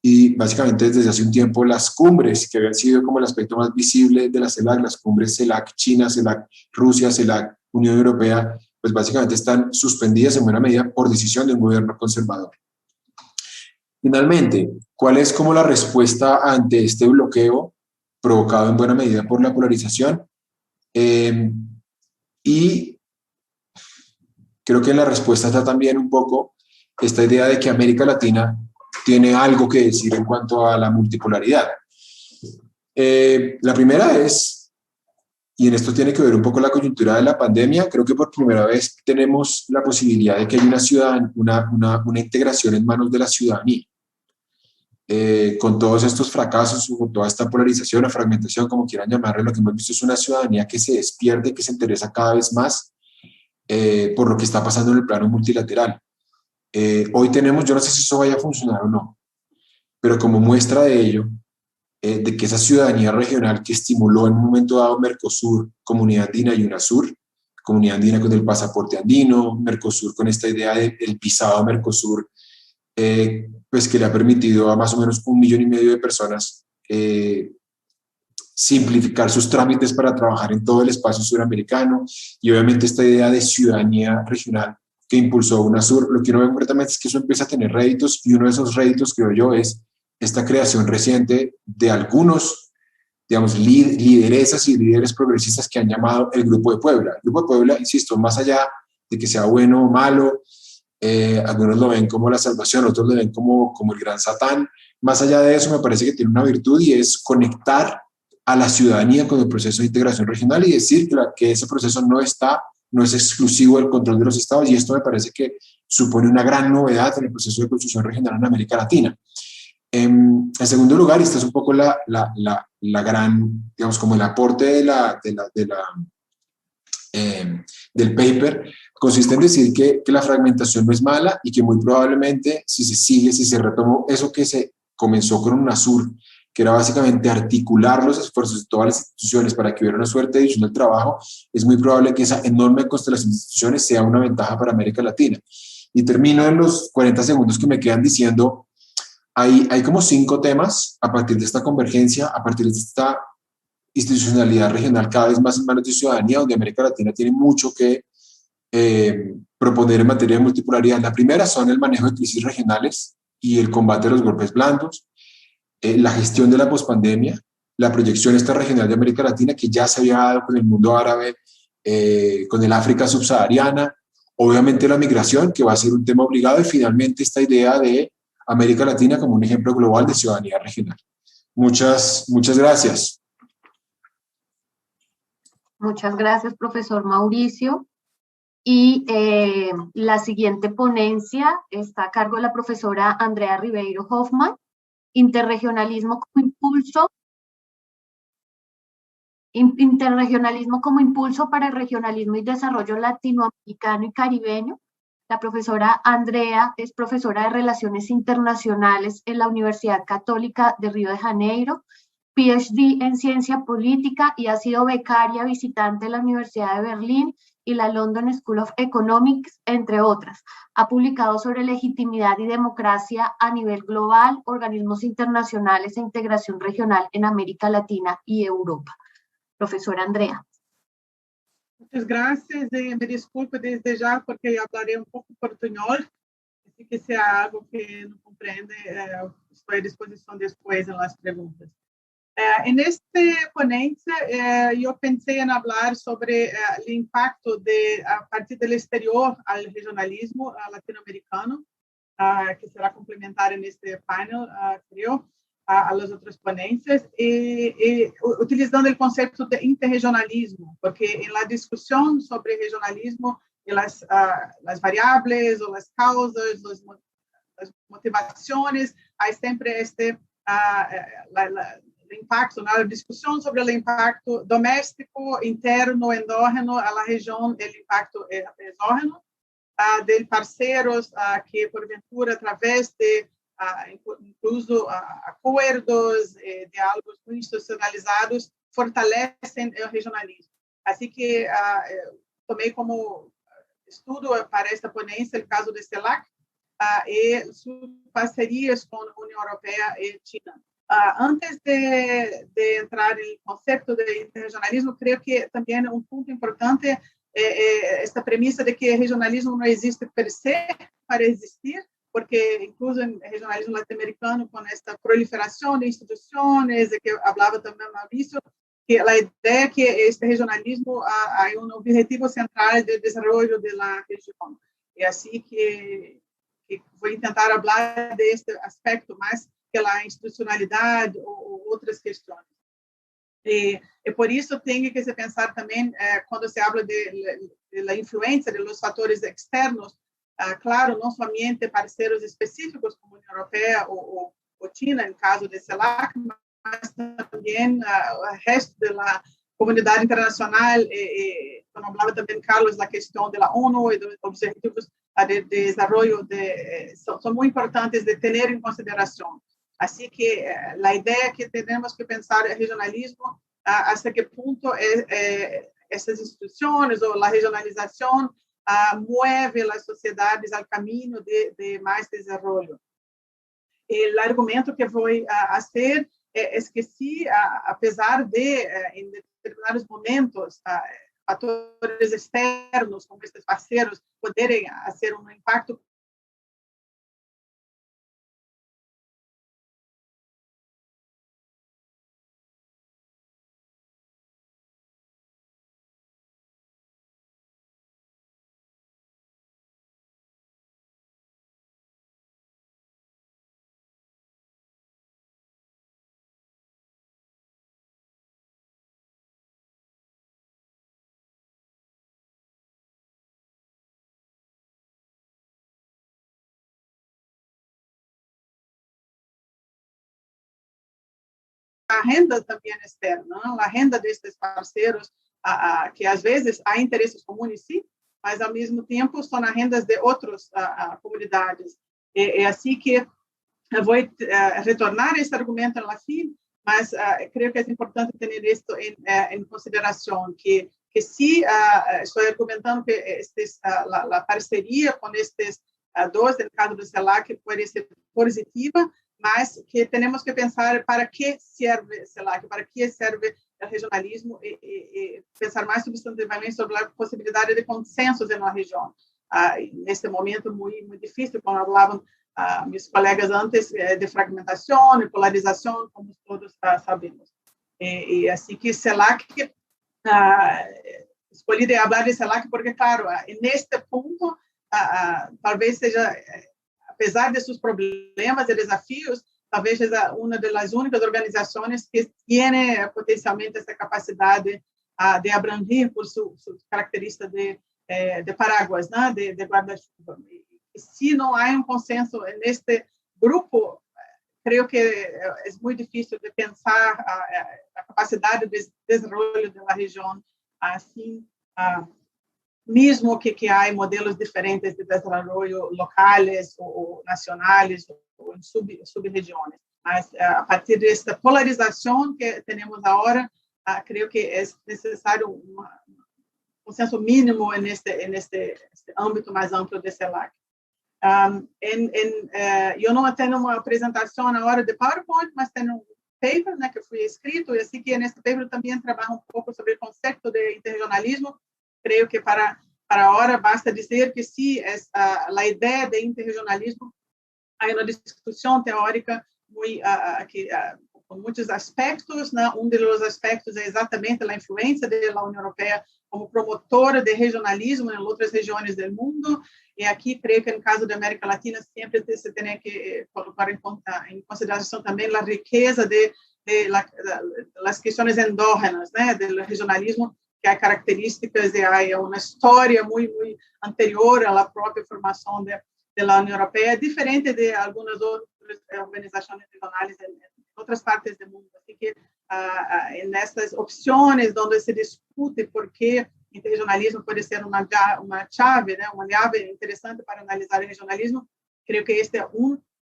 Y básicamente desde hace un tiempo las cumbres, que habían sido como el aspecto más visible de la CELAC, las cumbres CELAC China, CELAC Rusia, CELAC Unión Europea, pues básicamente están suspendidas en buena medida por decisión de un gobierno conservador. Finalmente, ¿cuál es como la respuesta ante este bloqueo provocado en buena medida por la polarización? Y creo que en la respuesta está también un poco esta idea de que América Latina tiene algo que decir en cuanto a la multipolaridad. La primera es, y en esto tiene que ver un poco la coyuntura de la pandemia, creo que por primera vez tenemos la posibilidad de que haya una integración en manos de la ciudadanía. Con todos estos fracasos, con toda esta polarización o fragmentación, como quieran llamarle, lo que hemos visto es una ciudadanía que se despierta y que se interesa cada vez más por lo que está pasando en el plano multilateral. Hoy tenemos, yo no sé si eso vaya a funcionar o no, pero como muestra de ello, de que esa ciudadanía regional que estimuló en un momento dado Mercosur, Comunidad Andina y UNASUR, Comunidad Andina con el pasaporte andino, Mercosur con esta idea del pisado Mercosur, pues que le ha permitido a más o menos 1,5 millones de personas simplificar sus trámites para trabajar en todo el espacio suramericano, y obviamente esta idea de ciudadanía regional que impulsó UNASUR. Lo que uno ve concretamente es que eso empieza a tener réditos, y uno de esos réditos, creo yo, es esta creación reciente de algunos, digamos, lideresas y líderes progresistas que han llamado el Grupo de Puebla. El Grupo de Puebla, insisto, más allá de que sea bueno o malo, algunos lo ven como la salvación, otros lo ven como el gran Satán. Más allá de eso, me parece que tiene una virtud y es conectar a la ciudadanía con el proceso de integración regional y decir que ese proceso no es exclusivo del control de los estados, y esto me parece que supone una gran novedad en el proceso de construcción regional en América Latina. En segundo lugar, y esta es un poco la gran, digamos, como el aporte del paper, consiste en decir que la fragmentación no es mala y que muy probablemente si se retomó eso que se comenzó con UNASUR, que era básicamente articular los esfuerzos de todas las instituciones para que hubiera una suerte de división del trabajo, es muy probable que esa enorme constelación de instituciones sea una ventaja para América Latina. Y termino en los 40 segundos que me quedan diciendo, hay como 5 temas a partir de esta convergencia, a partir de esta institucionalidad regional cada vez más en manos de ciudadanía, donde América Latina tiene mucho que proponer en materia de multipolaridad. La primera son el manejo de crisis regionales y el combate a los golpes blandos, la gestión de la pospandemia, la proyección esta regional de América Latina que ya se había dado con el mundo árabe, con el África subsahariana, obviamente la migración, que va a ser un tema obligado, y finalmente esta idea de América Latina como un ejemplo global de ciudadanía regional. Muchas gracias. Muchas gracias, profesor Mauricio. Y la siguiente ponencia está a cargo de la profesora Andrea Ribeiro Hoffman, Interregionalismo como impulso para el regionalismo y desarrollo latinoamericano y caribeño. La profesora Andrea es profesora de Relaciones Internacionales en la Universidad Católica de Río de Janeiro, PhD en Ciencia Política, y ha sido becaria visitante de la Universidad de Berlín y la London School of Economics, entre otras. Ha publicado sobre legitimidad y democracia a nivel global, organismos internacionales e integración regional en América Latina y Europa. Profesora Andrea. Muchas gracias. Me desculpo desde ya porque hablaré un poco portuñol. Así que si hay algo que no comprende, estoy a disposición después en las preguntas. En esta ponencia, yo pensé en hablar sobre el impacto a partir del exterior al regionalismo latinoamericano, que será complementar en este panel, creo, a las otras ponencias, utilizando el concepto de interregionalismo, porque en la discusión sobre regionalismo y las variables o las causas, las motivaciones, hay siempre el impacto, la discusión sobre el impacto doméstico, interno, endógeno a la región, el impacto exógeno, de parceiros que, porventura, através de incluso acordos, diálogos muito institucionalizados, fortalecem o regionalismo. Assim que tomei como estudo para esta ponência o caso de CELAC e suas parcerias com a União Europeia e China. Antes de entrar no conceito de interregionalismo, creio que também um ponto importante esta premissa de que regionalismo não existe per se para existir, porque incluso en regionalismo latinoamericano, con esta proliferación de instituciones, de que hablaba también Mauricio, que la idea que este regionalismo hay un objetivo central del desarrollo de la región. Y así que voy a intentar hablar de este aspecto más que la institucionalidad o otras cuestiones. E por isso tem que se pensar também, quando se habla de la influência de los fatores externos, claro, não somente parceiros específicos como a União Europeia ou China, no caso de CELAC, mas também o resto da comunidade internacional, como falava também Carlos, a questão da ONU e dos objetivos de desenvolvimento são muito importantes de ter em consideração. Assim que a ideia que temos que pensar é regionalismo, até que ponto essas instituições ou a regionalização mueve as sociedades ao caminho de mais desenvolvimento. O argumento que vou fazer é que se, apesar de, em determinados momentos, fatores externos, como esses parceiros, poderem ter um impacto agenda também externa, a agenda destes parceiros, que às vezes há interesses comuns, sim, mas ao mesmo tempo são agendas de outras comunidades. É assim que eu vou retornar esse argumento no fim, mas creio que é importante ter isso em consideração, que se estou argumentando que a parceria com estes dois, no caso do CELAC, pode ser positiva, mas que temos que pensar para que serve CELAC, para que serve o regionalismo e pensar mais substantivamente sobre a possibilidade de consensos na região. Neste momento muito difícil, como falavam meus colegas antes, de fragmentação e polarização, como todos sabemos. E assim que CELAC, escolhi de falar de CELAC porque, claro, neste ponto, talvez seja, apesar de seus problemas e desafios, talvez seja uma das únicas organizações que tem potencialmente essa capacidade de abranger por suas características de paraguas, né, de guarda-chuva. Se não há consenso neste grupo, creio que é muito difícil de pensar a capacidade de desenvolvimento da região assim, mesmo que há modelos diferentes de desenvolvimento locais ou nacionais ou em sub-regiões. Mas a partir desta polarização que temos agora, creio que é necessário um consenso mínimo neste âmbito mais amplo de CELAC. Eu não tenho uma apresentação na hora de PowerPoint, mas tenho um paper, né, que foi escrito, e assim que nesse paper também trabalho um pouco sobre o conceito de interregionalismo. Creio que para a hora basta dizer que se a ideia de interregionalismo há uma discussão teórica com muitos aspectos, né? Um dos aspectos é exatamente a influência da União Europeia como promotora de regionalismo em outras regiões do mundo. E aqui, creio que no caso da América Latina, sempre se tem que colocar em consideração também a riqueza das questões endógenas, né, do regionalismo, que há características e há uma história muito anterior à própria formação da União Europeia, diferente de algumas outras organizações regionais em outras partes do mundo. Assim que nessas opções onde se discute por que interregionalismo pode ser uma chave, né, uma chave interessante para analisar o regionalismo, creio que este é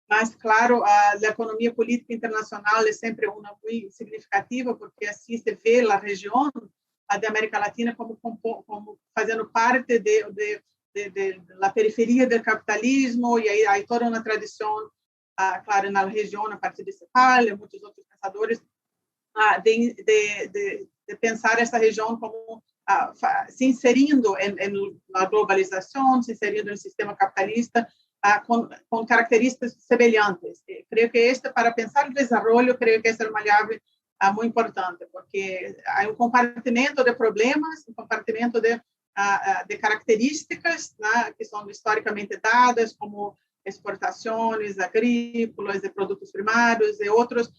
mas, claro, a economia política internacional é sempre uma muito significativa, porque assim se vê a região da América Latina como fazendo parte da periferia do capitalismo, e aí há toda uma tradição, claro, na região, a partir de Cepal e muitos outros pensadores, de pensar essa região como se inserindo na globalização, se inserindo no sistema capitalista, com características semelhantes. Creio que para pensar o desenvolvimento, creio que essa é uma chave muito importante, porque há compartimento de problemas, compartimento de características, né, que são historicamente dadas, como exportações agrícolas, de produtos primários e outros,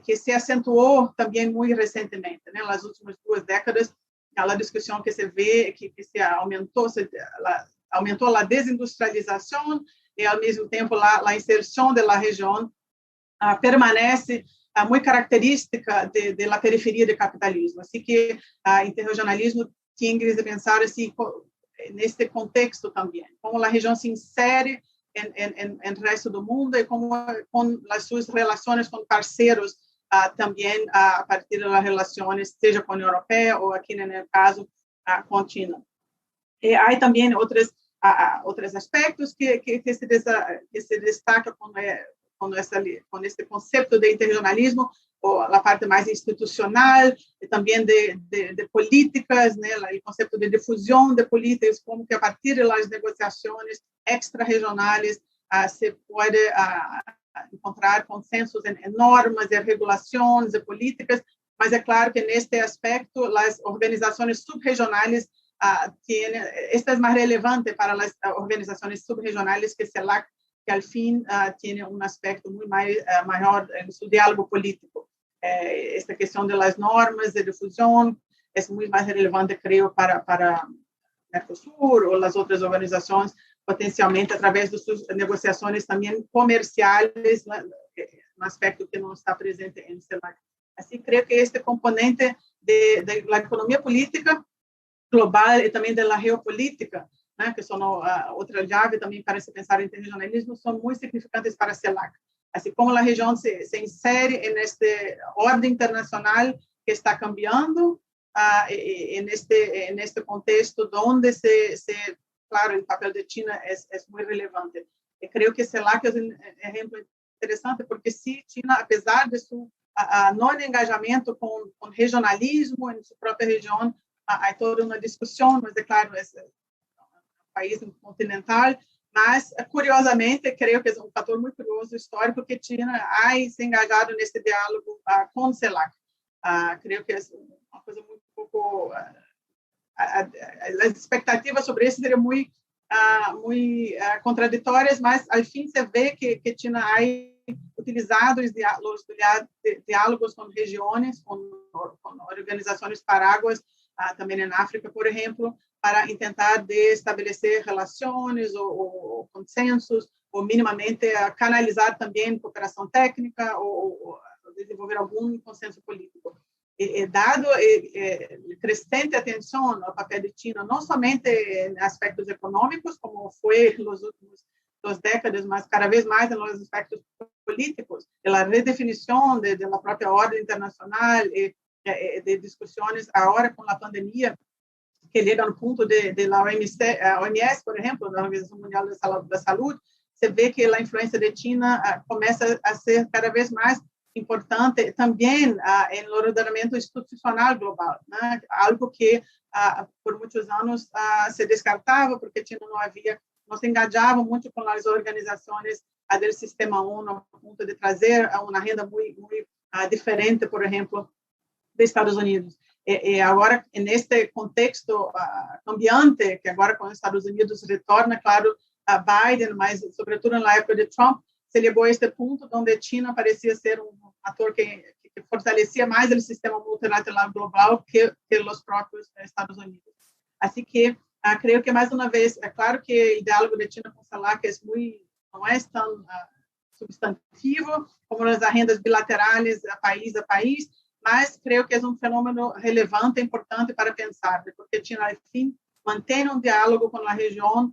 que se acentuou também muito recentemente, né, nas últimas 2 décadas, a discussão que se vê, que se aumentou a desindustrialização e, ao mesmo tempo, a inserção da região permanece muito característica da periferia do capitalismo. Assim que o interregionalismo tem que pensar assim, neste contexto também, como a região se insere no resto do mundo e como com as suas relações com parceiros também a partir das relações, seja com a União Europeia ou aqui, no caso, com a China. E há também outros aspectos que se destacam com esse conceito de interregionalismo, ou a parte mais institucional, e também de políticas, né, o conceito de difusão de políticas, como que a partir das negociações extra-regionais se pode encontrar consensos em normas, em regulações, em políticas, mas é claro que neste aspecto as organizações subregionais esta é mais relevante para as organizações subregionais que CELAC, que ao fim tem aspecto muito maior no seu diálogo político. Esta questão das normas de difusão é muito mais relevante, creio, para Mercosul ou as outras organizações, potencialmente através de suas negociações também comerciais, né, um aspecto que não está presente em CELAC. Assim, creio que este componente da economia política global e também da geopolítica, né, que são outra chave também para se pensar em interregionalismo, são muito significantes para a CELAC. Assim como a região se insere nesta ordem internacional que está cambiando, neste contexto onde claro, o papel de China é muito relevante. E creio que CELAC é um exemplo interessante, porque se China, apesar de seu não engajamento com regionalismo em sua própria região, há toda uma discussão, mas é claro, é um país continental, mas curiosamente, creio que é um fator muito curioso histórico que China ha se engajado nesse diálogo com CELAC. Creio que é uma coisa muito pouco as expectativas sobre isso seriam muito contraditórias, mas ao fim se vê que China ha utilizado os diálogos com regiões, com organizações paráguas, também na África, por exemplo, para tentar estabelecer relações ou consensos, ou minimamente canalizar também cooperação técnica ou desenvolver algum consenso político. Dado crescente atenção ao papel de China, não somente em aspectos econômicos, como foi nos últimos 2 décadas, mas cada vez mais nos aspectos políticos, a redefinição da própria ordem internacional e de discussões agora com a pandemia, que chega no ponto da OMS, por exemplo, da Organização Mundial da Saúde, você vê que a influência de China começa a ser cada vez mais importante também no ordenamento institucional global, né? Algo que por muitos anos se descartava, porque China não se engajava muito com as organizações do sistema ONU, a ponto de trazer uma agenda muito diferente, por exemplo, dos Estados Unidos. E agora, neste contexto cambiante, que agora com os Estados Unidos retorna, claro, a Biden, mas sobretudo na época de Trump, se chegou a este ponto onde a China parecia ser um ator que fortalecia mais o sistema multilateral global que os próprios Estados Unidos. Assim que, creio que, mais uma vez, é claro que o diálogo de China com o CELAC não é tão substantivo como as agendas bilaterais país a país, mas creio que é um fenômeno relevante, importante para pensar, porque China, enfim, mantém um diálogo com a região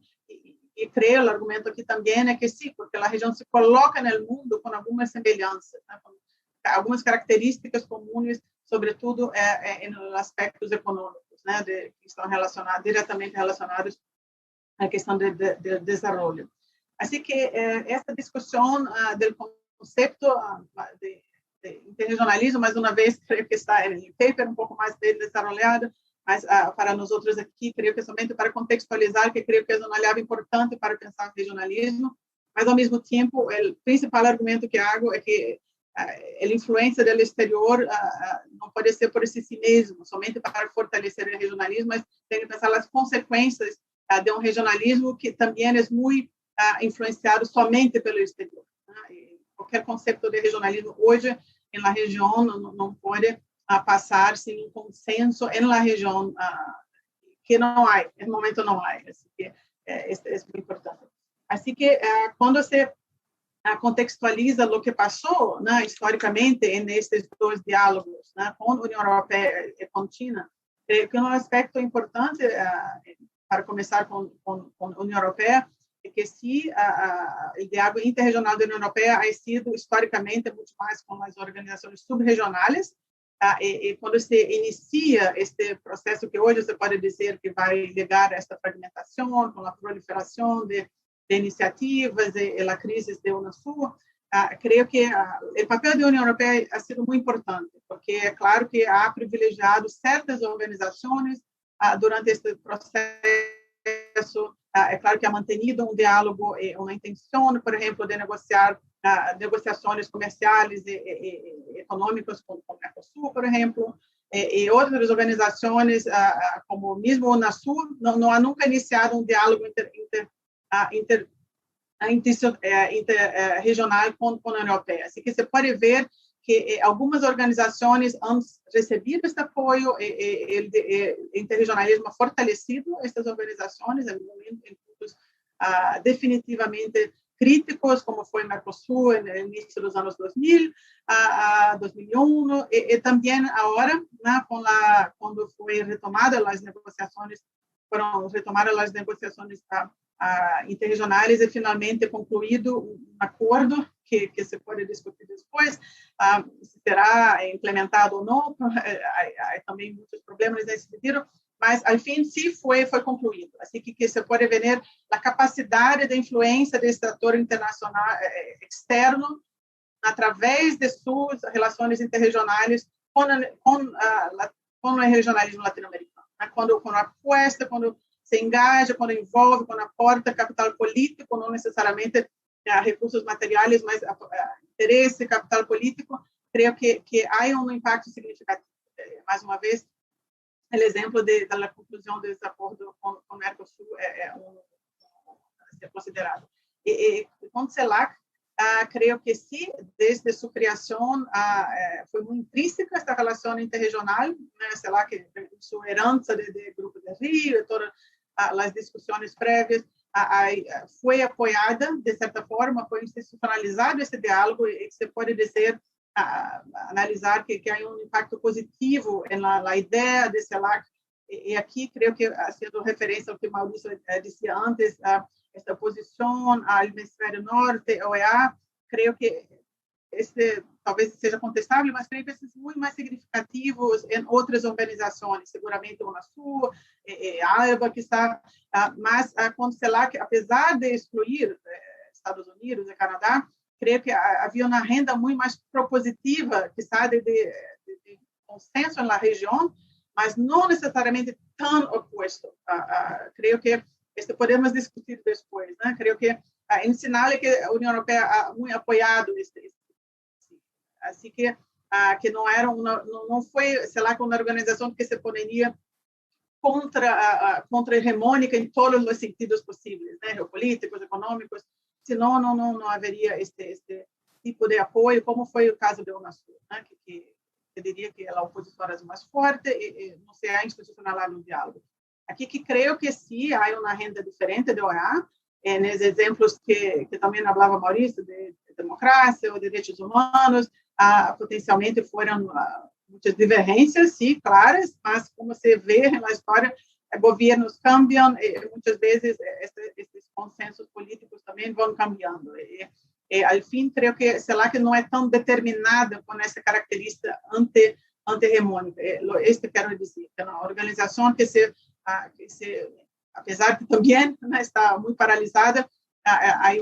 e creio, o argumento aqui também é que sim, porque a região se coloca no mundo com algumas semelhanças, né, com algumas características comuns, sobretudo em aspectos econômicos, né, que estão diretamente relacionados à questão de desenvolvimento. Assim que essa discussão do conceito de interregionalismo, mais uma vez, creio que está no paper um pouco mais bem desenvolvido, mas para nós outros aqui, creio que somente para contextualizar, que creio que é uma chave importante para pensar o regionalismo, mas ao mesmo tempo, o principal argumento que hago é que a influência do exterior não pode ser por si mesmo, somente para fortalecer o regionalismo, mas tem que pensar as consequências de um regionalismo que também é muito influenciado somente pelo exterior. Qualquer conceito de regionalismo hoje na região não pode passar sem um consenso na região que não há, no momento não há. Assim que é muito importante. Assim que quando se contextualiza o que passou, né, historicamente nestes 2 diálogos, né, com a União Europeia e com a China, que um aspecto importante para começar com a União Europeia é que se o diálogo interregional da União Europeia ha sido historicamente muito mais com as organizações subregionais, e quando se inicia este processo que hoje se pode dizer que vai ligar a esta fragmentação, com a proliferação de iniciativas e a crise de Unasul, creio que o papel da União Europeia ha sido muito importante, porque é claro que ha privilegiado certas organizações durante este processo. É claro que ha mantenido um diálogo e uma intenção, por exemplo, de negociar negociações comerciais e econômicas com o Mercosul, por exemplo, e outras organizações, como mesmo o Unasul, não há nunca iniciado um diálogo interregional com a União Europeia. Assim que você pode ver que algumas organizações han recebido este apoio e o interregionalismo ha fortalecido estas organizações em momentos definitivamente críticos, como foi o Mercosul no início dos anos 2000, a 2001, e também agora, né, quando foi retomada as negociações, foram retomadas as negociações interregionais e finalmente concluído um acordo que se pode discutir depois, se será implementado ou não, há também muitos problemas nesse sentido, mas, ao fim, sim, foi concluído. Assim que se pode ver a capacidade de influência desse ator internacional externo através de suas relações interregionais com o regionalismo latino-americano. Quando aposta, quando se engaja, quando envolve, quando aporta capital político, não necessariamente recursos materiais, mas interesse, capital político, creio que há impacto significativo. Mais uma vez, o exemplo da conclusão desse acordo com o Mercosul é ser considerado. E com o CELAC, creio que sim, desde sua criação, foi muito intrínseca esta relação interregional, né? CELAC, sua herança de Grupo de Rio, e todas as discussões prévias, foi apoiada, de certa forma, foi institucionalizado esse diálogo, e se pode dizer, analisar que há impacto positivo na ideia de CELAC, e aqui creio que, sendo referência ao que Maurício disse antes, esta posição ao hemisfério norte, OEA, creio que talvez seja contestável, mas creio que esses muito mais significativos em outras organizações, seguramente o Unasul, a ALBA, que está, mas com o CELAC, apesar de excluir Estados Unidos e Canadá, creio que havia uma agenda muito mais propositiva, que está de consenso na região, mas não necessariamente tão oposto. Creio que podemos discutir depois, né? Creio que em sinal é que a União Europeia ha muito apoiado assim que não foi, sei lá, uma organização que se poneria contra-hegemônica em todos os sentidos possíveis, né? Geopolíticos, econômicos, senão não haveria este tipo de apoio, como foi o caso da Unasul, né? Que diria que ela é a opositora mais forte e não se há institucionalizado no diálogo. Aqui que creio que sim, há uma agenda diferente da OEA, nos exemplos que também falava Maurício, de democracia ou de direitos humanos, potencialmente foram muitas divergências, sim, claras, mas como se vê na história, governos cambiam e muitas vezes esses consensos políticos também vão cambiando. Ao fim, creio que CELAC não é tão determinada com essa característica anti-hegemônica. Isso quero dizer, que é uma organização que apesar de também está muito paralisada, há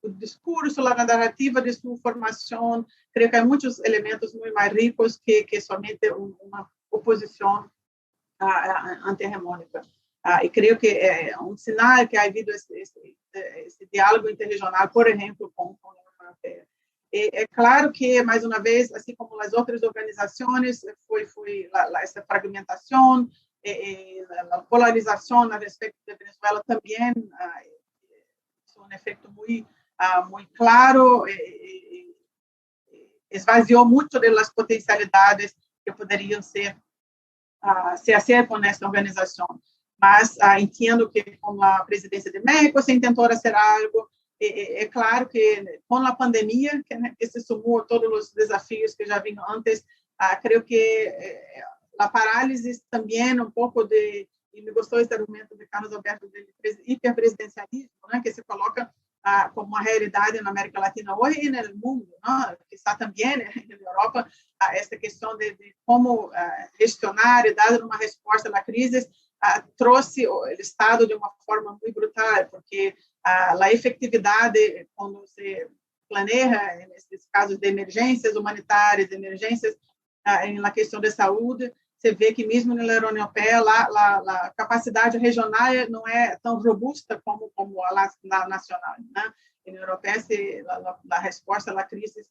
o discurso, a narrativa de sua formação, creio que há muitos elementos muito mais ricos que somente uma oposição anti-hegemônica. E creio que é um sinal que há havido esse diálogo interregional, por exemplo, com a União Europeia. É claro que, mais uma vez, assim como as outras organizações, foi essa fragmentação, a polarização a respeito da Venezuela também é um efeito muito claro, esvaziou muito das potencialidades que poderiam se hacer com esta organização. Mas entendo que com a presidência de México se tentou fazer algo. É claro que com a pandemia, que se sumou a todos os desafios que já vinham antes, creio que a parálise também pouco e me gostou esse argumento de Carlos Alberto de hiperpresidencialismo, né, que se coloca como uma realidade na América Latina hoje e no mundo, né, que está também na Europa, essa questão de como gestionar e dar uma resposta à crise, trouxe o Estado de uma forma muito brutal, porque a efetividade, quando se planeja, nesses casos de emergências humanitárias, emergências na questão de saúde, você vê que mesmo na União Europeia, a capacidade regional não é tão robusta como a nacional, né? Na União Europeia, a resposta à crise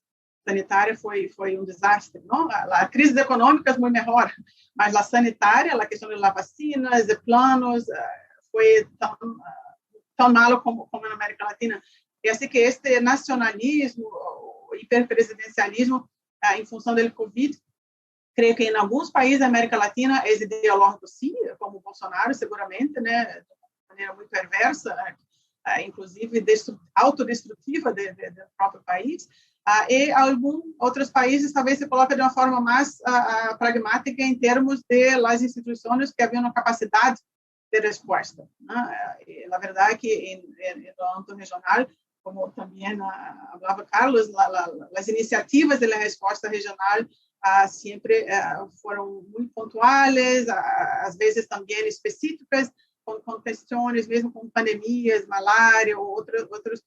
sanitária foi um desastre, não? A crise econômica é muito melhor, mas a sanitária, a questão das vacinas, de planos, foi tão malo como na América Latina. E assim que este nacionalismo, o hiperpresidencialismo, em função do Covid, creio que em alguns países da América Latina é ideológico, sim, como o Bolsonaro, seguramente, né, de maneira muito perversa, inclusive autodestrutiva do próprio país, e outros países talvez se coloca de uma forma mais pragmática em termos de las instituições que haviam uma capacidade de resposta. Na verdade, que no âmbito regional, como também falava Carlos, as iniciativas de resposta regional sempre foram muito pontuais, às vezes também específicas, com questões, mesmo com pandemias, malária, ou outros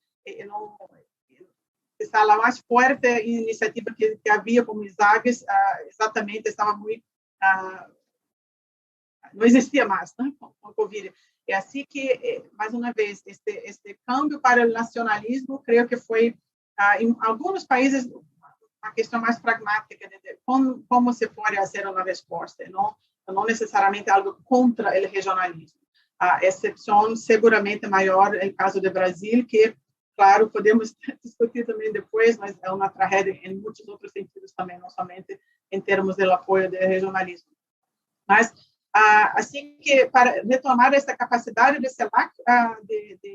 está a mais forte iniciativa que havia como ISAGES, exatamente estava muito não existia mais, né, com o Covid. É assim que, mais uma vez, este câmbio para o nacionalismo, creio que foi, em alguns países, uma questão mais pragmática de como se pode fazer uma resposta, não necessariamente algo contra o regionalismo. A exceção seguramente maior é o caso do Brasil, que, claro, podemos discutir também depois, mas é uma tragédia em muitos outros sentidos também, não somente em termos do apoio do regionalismo. Mas, assim que, para retomar essa capacidade de CELAC,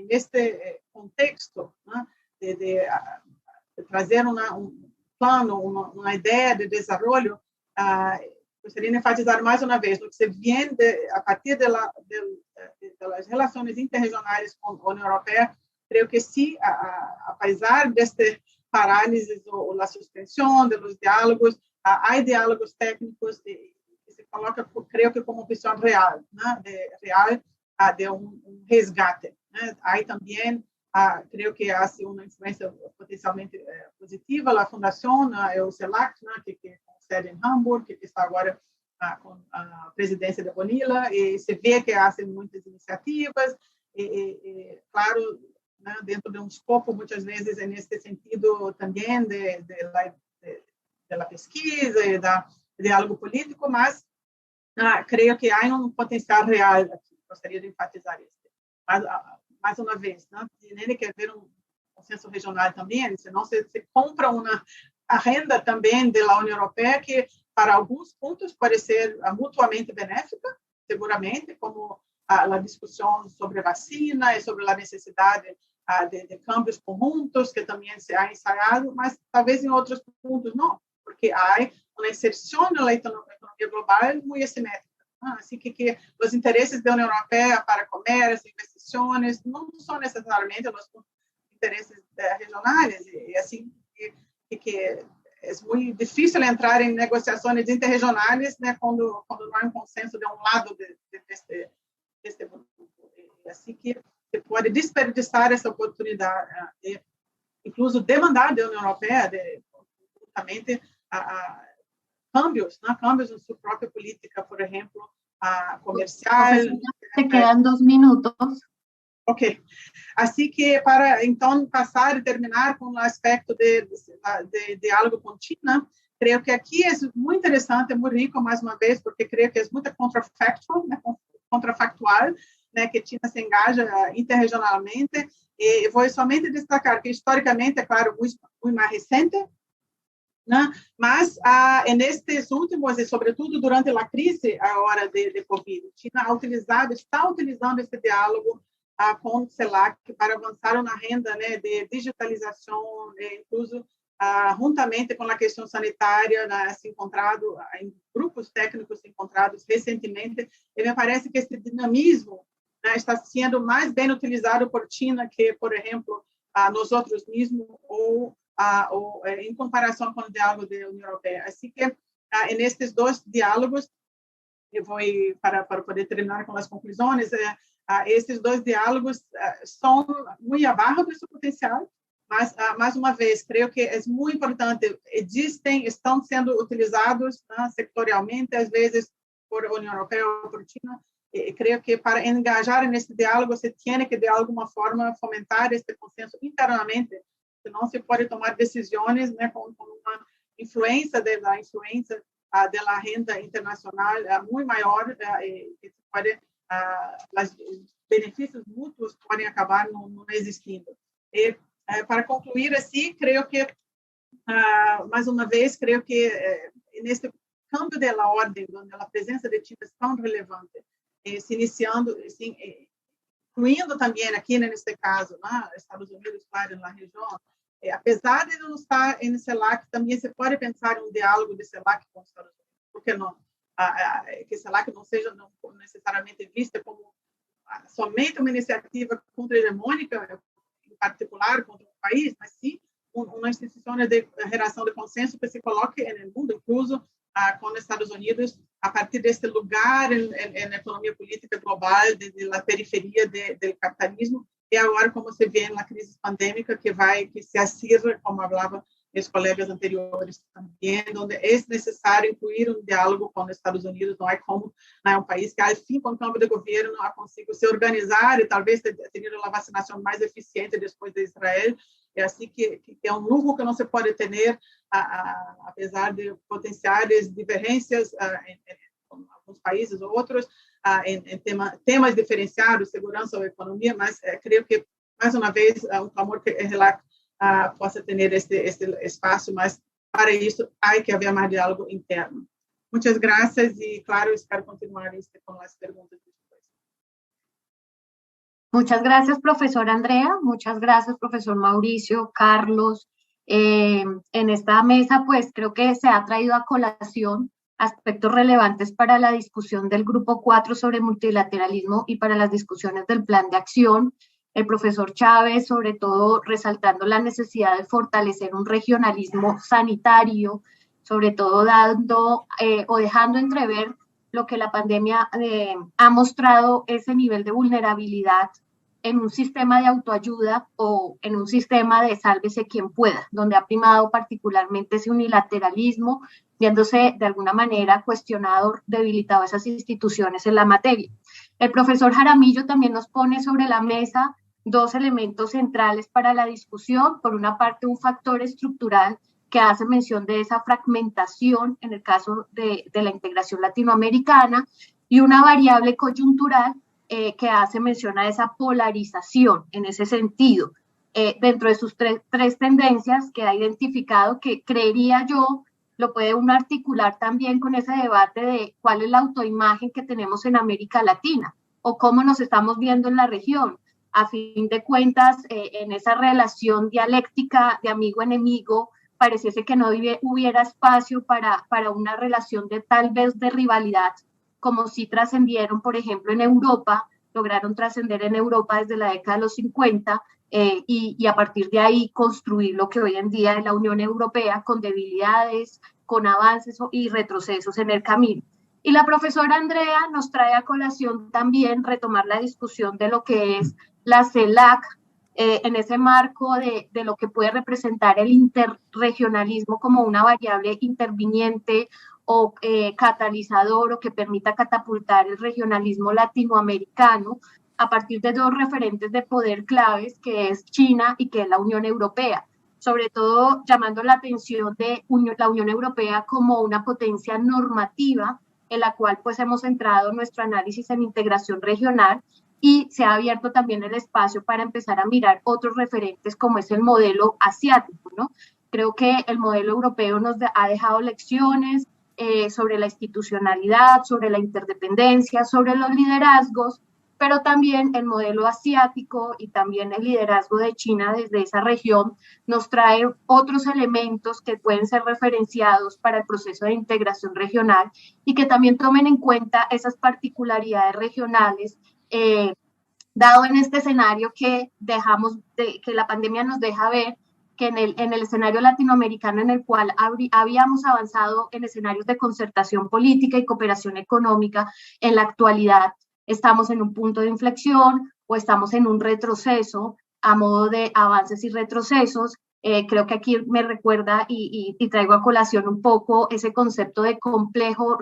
neste contexto, né, de trazer um plano, uma ideia de desenvolvimento, gostaria de enfatizar mais uma vez, no que se vem a partir das relações interregionais com a União Europeia, creio que sim, apesar deste parálise ou a suspensão dos diálogos, há diálogos técnicos que se coloca, creio que como opção real, né, de resgate. Né? Há também, creio que há uma influência potencialmente positiva, a fundação, o CELAC, né, que com sede em Hamburgo, que está agora com a presidência da Bonilla, e se vê que há muitas iniciativas, e claro, né, dentro de um escopo, muitas vezes, nesse sentido também da pesquisa e do diálogo político, mas creio que há um potencial real aqui. Gostaria de enfatizar isso. Mas, mais uma vez, né, tem que haver um consenso regional também, senão se compra uma agenda também da União Europeia que, para alguns pontos, pode ser mutuamente benéfica, seguramente, como a discussão sobre vacina e sobre a necessidade de câmbios conjuntos, que também se ha ensaiado, mas talvez em outros pontos não, porque há uma inserção na economia global muito assimétrica. Assim que os interesses da União Europeia para comércio, investições, não são necessariamente os interesses regionais, e assim que é muito difícil entrar em negociações interregionais, né, quando não há um consenso de um lado deste grupo. E assim que se pode desperdiçar essa oportunidade, incluso demandar da União Europeia justamente câmbios em sua própria política, por exemplo, comercial. Te quedan 2 minutos. Ok. Assim que, para então passar e terminar com o aspecto de diálogo com China, creio que aqui é muito interessante, é muito rico, mais uma vez, porque creio que é muito contrafactual, né, que China se engaja interregionalmente, e vou somente destacar que, historicamente, é claro, muito mais recente, né? Mas nestes últimos, e sobretudo durante a crise agora de Covid, China está utilizando esse diálogo com o CELAC para avançar na agenda, né, de digitalização, incluso juntamente com a questão sanitária, né, se encontrado em grupos técnicos encontrados recentemente, e me parece que esse dinamismo, né, está sendo mais bem utilizado por China que, por exemplo, nós outros mesmos, ou em comparação com o diálogo da União Europeia. Assim que, nestes dois diálogos, eu vou, para poder terminar com as conclusões, esses dois diálogos são muito abaixo do seu potencial, mas, mais uma vez, creio que é muito importante, estão sendo utilizados, né, sectorialmente, às vezes por União Europeia ou por China, e creio que para engajar nesse diálogo, você tem que, de alguma forma, fomentar esse consenso internamente, senão se pode tomar decisões, né, com uma influência da agenda internacional muito maior, que pode, os benefícios mútuos podem acabar não existindo. E, para concluir, assim, creio que, mais uma vez, creio que nesse câmbio da ordem, onde a presença de China é tão relevante, se iniciando, assim, incluindo também aqui neste caso, né, Estados Unidos, claro, na região, apesar de não estar em CELAC, também se pode pensar em um diálogo de CELAC com os Estados Unidos. Por que não? Que CELAC não seja necessariamente vista como somente uma iniciativa contra-hegemônica, em particular contra um país, mas sim uma instituição de relação de consenso que se coloque no mundo, incluso com os Estados Unidos, a partir deste lugar na economia política global, da periferia do capitalismo, e agora, como se vê na crise pandêmica, que se acirra, como falavam os colegas anteriores também, onde é necessário incluir um diálogo com os Estados Unidos. Não é como um país que, ao fim, com o cambio de governo, não consiga se organizar e talvez ter a vacinação mais eficiente depois de Israel. É assim que é um luxo que não se pode ter, apesar de potenciais divergências em alguns países ou outros, em temas diferenciados, segurança ou economia, mas creio que, mais uma vez, um clamor que RELAC possa ter este espaço, mas para isso há que haver mais diálogo interno. Muitas graças e, claro, espero continuar com as perguntas depois. Muchas gracias, profesora Andrea. Muchas gracias, profesor Mauricio, Carlos. En esta mesa, pues, creo que se ha traído a colación aspectos relevantes para la discusión del Grupo 4 sobre multilateralismo y para las discusiones del Plan de Acción. El profesor Chávez, sobre todo, resaltando la necesidad de fortalecer un regionalismo sanitario, sobre todo dando o dejando entrever lo que la pandemia ha mostrado, ese nivel de vulnerabilidad en un sistema de autoayuda o en un sistema de sálvese quien pueda, donde ha primado particularmente ese unilateralismo, viéndose de alguna manera cuestionado, debilitado esas instituciones en la materia. El profesor Jaramillo también nos pone sobre la mesa dos elementos centrales para la discusión. Por una parte, un factor estructural que hace mención de esa fragmentación en el caso de la integración latinoamericana, y una variable coyuntural que hace mención a esa polarización en ese sentido, dentro de sus tres tendencias que ha identificado, que creería yo lo puede uno articular también con ese debate de cuál es la autoimagen que tenemos en América Latina o cómo nos estamos viendo en la región. A fin de cuentas, en esa relación dialéctica de amigo-enemigo, pareciese que no hubiera espacio para una relación de tal vez de rivalidad, como si trascendieron, por ejemplo, en Europa, lograron trascender en Europa desde la década de los 50 y a partir de ahí construir lo que hoy en día es la Unión Europea, con debilidades, con avances y retrocesos en el camino. Y la profesora Andrea nos trae a colación también retomar la discusión de lo que es la CELAC, en ese marco de lo que puede representar el interregionalismo como una variable interviniente o catalizador, o que permita catapultar el regionalismo latinoamericano a partir de dos referentes de poder claves, que es China y que es la Unión Europea. Sobre todo llamando la atención de la Unión Europea como una potencia normativa en la cual pues hemos centrado nuestro análisis en integración regional, y se ha abierto también el espacio para empezar a mirar otros referentes como es el modelo asiático, ¿no? Creo que el modelo europeo nos ha dejado lecciones sobre la institucionalidad, sobre la interdependencia, sobre los liderazgos, pero también el modelo asiático y también el liderazgo de China desde esa región nos trae otros elementos que pueden ser referenciados para el proceso de integración regional y que también tomen en cuenta esas particularidades regionales, dado en este escenario que que la pandemia nos deja ver, que en el escenario latinoamericano en el cual habíamos avanzado en escenarios de concertación política y cooperación económica, en la actualidad estamos en un punto de inflexión o estamos en un retroceso a modo de avances y retrocesos. Creo que aquí me recuerda y traigo a colación un poco ese concepto de complejo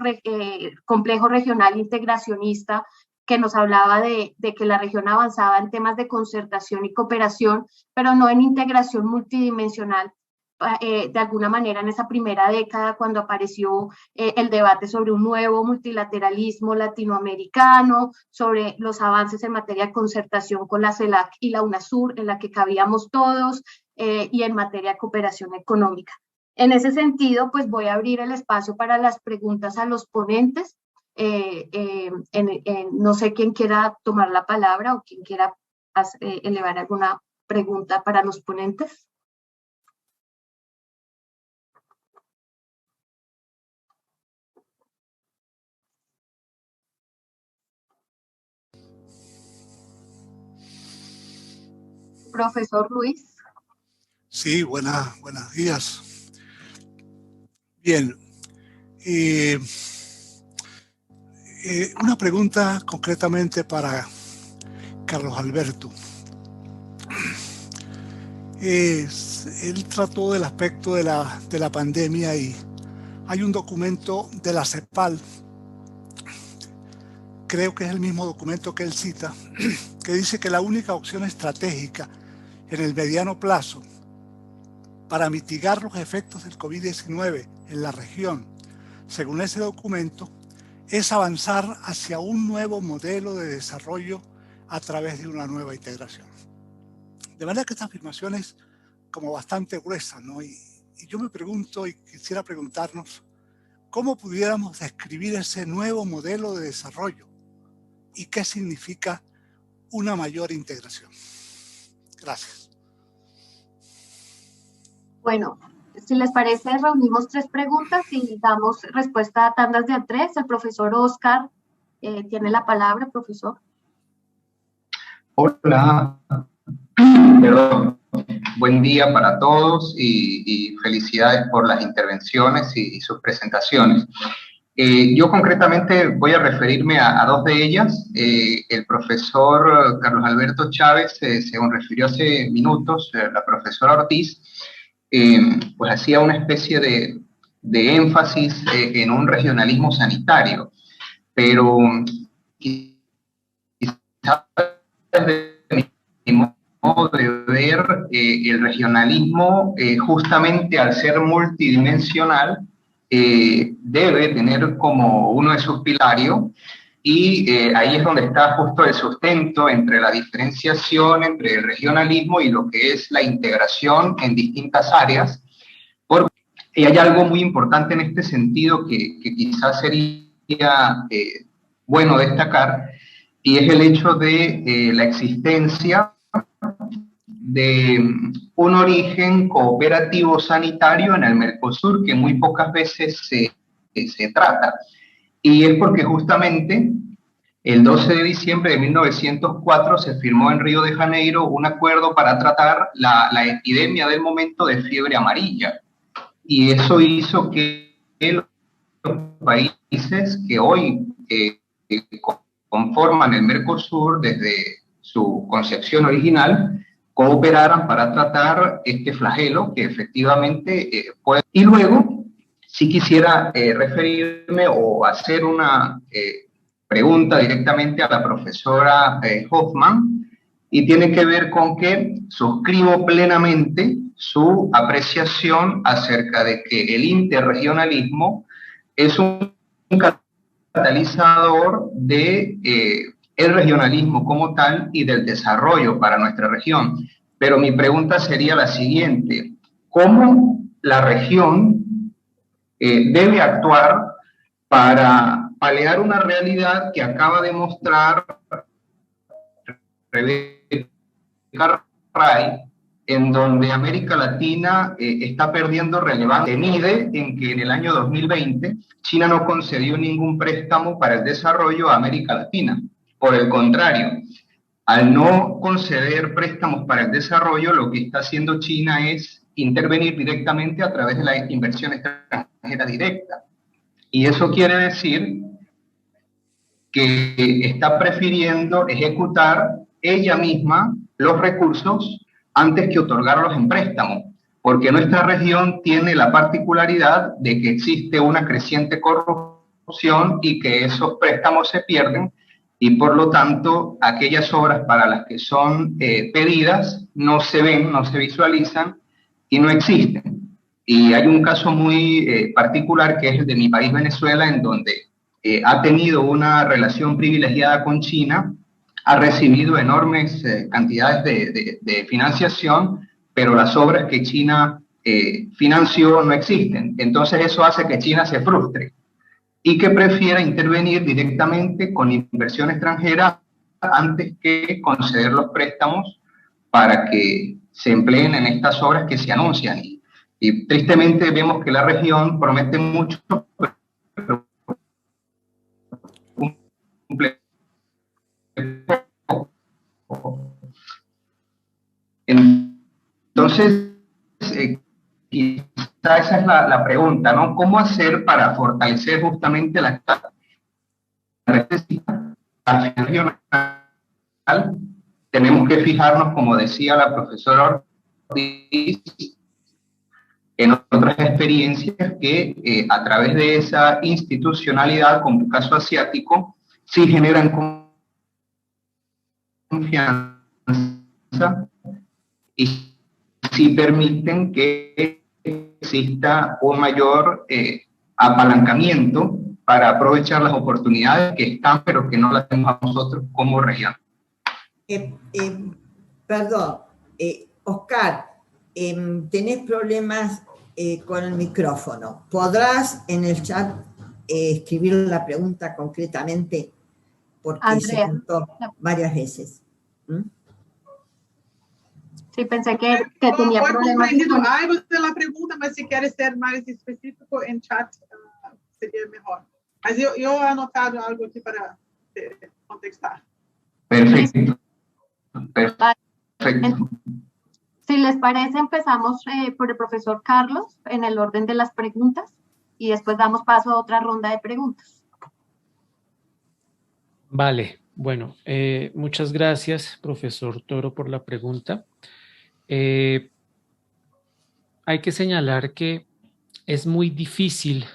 regional integracionista, que nos hablaba de que la región avanzaba en temas de concertación y cooperación, pero no en integración multidimensional. De alguna manera en esa primera década, cuando apareció el debate sobre un nuevo multilateralismo latinoamericano, sobre los avances en materia de concertación con la CELAC y la UNASUR, en la que cabíamos todos, y en materia de cooperación económica. En ese sentido, pues voy a abrir el espacio para las preguntas a los ponentes. No sé quién quiera tomar la palabra o quién quiera elevar alguna pregunta para los ponentes. Profesor Luis. Sí, buenos días. Bien. Una pregunta concretamente para Carlos Alberto. Él trató del aspecto de la pandemia y hay un documento de la CEPAL, creo que es el mismo documento que él cita, que dice que la única opción estratégica en el mediano plazo para mitigar los efectos del COVID-19 en la región, según ese documento, es avanzar hacia un nuevo modelo de desarrollo a través de una nueva integración. De manera que esta afirmación es como bastante gruesa, ¿no? Y yo me pregunto y quisiera preguntarnos cómo pudiéramos describir ese nuevo modelo de desarrollo y qué significa una mayor integración. Gracias. Bueno, si les parece, reunimos 3 preguntas y damos respuesta a tandas de a 3. El profesor Oscar tiene la palabra, profesor. Hola, perdón. Buen día para todos y felicidades por las intervenciones y sus presentaciones. Yo concretamente voy a referirme a 2 de ellas. El profesor Carlos Alberto Chávez, según refirió hace minutos, la profesora Ortiz, pues hacía una especie de énfasis en un regionalismo sanitario, pero quizás desde mi modo de ver el regionalismo, justamente al ser multidimensional, debe tener como uno de sus pilares, y ahí es donde está justo el sustento entre la diferenciación entre el regionalismo y lo que es la integración en distintas áreas, porque hay algo muy importante en este sentido que quizás sería bueno destacar, y es el hecho de la existencia de un origen cooperativo sanitario en el Mercosur que muy pocas veces se trata. Y es porque justamente el 12 de diciembre de 1904 se firmó en Río de Janeiro un acuerdo para tratar la epidemia del momento de fiebre amarilla. Y eso hizo que los países que hoy conforman el Mercosur, desde su concepción original, cooperaran para tratar este flagelo que efectivamente puede... Y luego, si quisiera referirme o hacer una pregunta directamente a la profesora Hoffman, y tiene que ver con que suscribo plenamente su apreciación acerca de que el interregionalismo es un catalizador de el regionalismo como tal y del desarrollo para nuestra región. Pero mi pregunta sería la siguiente: ¿cómo la región debe actuar para paliar una realidad que acaba de mostrar Rebeca Ray, en donde América Latina está perdiendo relevancia? Se mide en que en el año 2020 China no concedió ningún préstamo para el desarrollo a América Latina. Por el contrario, al no conceder préstamos para el desarrollo, lo que está haciendo China es intervenir directamente a través de la inversión extranjera directa. Y eso quiere decir que está prefiriendo ejecutar ella misma los recursos antes que otorgarlos en préstamo, porque nuestra región tiene la particularidad de que existe una creciente corrupción y que esos préstamos se pierden, y por lo tanto aquellas obras para las que son pedidas no se ven, no se visualizan y no existen. Y hay un caso muy particular que es el de mi país, Venezuela, en donde ha tenido una relación privilegiada con China, ha recibido enormes cantidades de financiación, pero las obras que China financió no existen. Entonces eso hace que China se frustre. y que prefiera intervenir directamente con inversión extranjera antes que conceder los préstamos para que se empleen en estas obras que se anuncian. Y tristemente vemos que la región promete mucho, pero cumple poco. Entonces, quizá esa es la pregunta, ¿no? ¿Cómo hacer para fortalecer justamente la regional? Tenemos que fijarnos, como decía la profesora Ortiz, en otras experiencias que a través de esa institucionalidad, como el caso asiático, sí generan confianza y sí permiten que exista un mayor apalancamiento para aprovechar las oportunidades que están, pero que no las tenemos nosotros como región. Perdón, Oscar, tenés problemas con el micrófono. ¿Podrás en el chat escribir la pregunta concretamente? Porque Andrea, se contó varias veces. Sí, pensé que tenía Foi problemas. compreendido algo da pergunta, mas se quer ser mais específico em chat, seria melhor. Mas eu anotado algo aqui para contestar. Perfecto. Si les parece, empezamos por el profesor Carlos en el orden de las preguntas y después damos paso a otra ronda de preguntas. Vale, bueno, muchas gracias, profesor Toro, por la pregunta. Hay que señalar que es muy difícil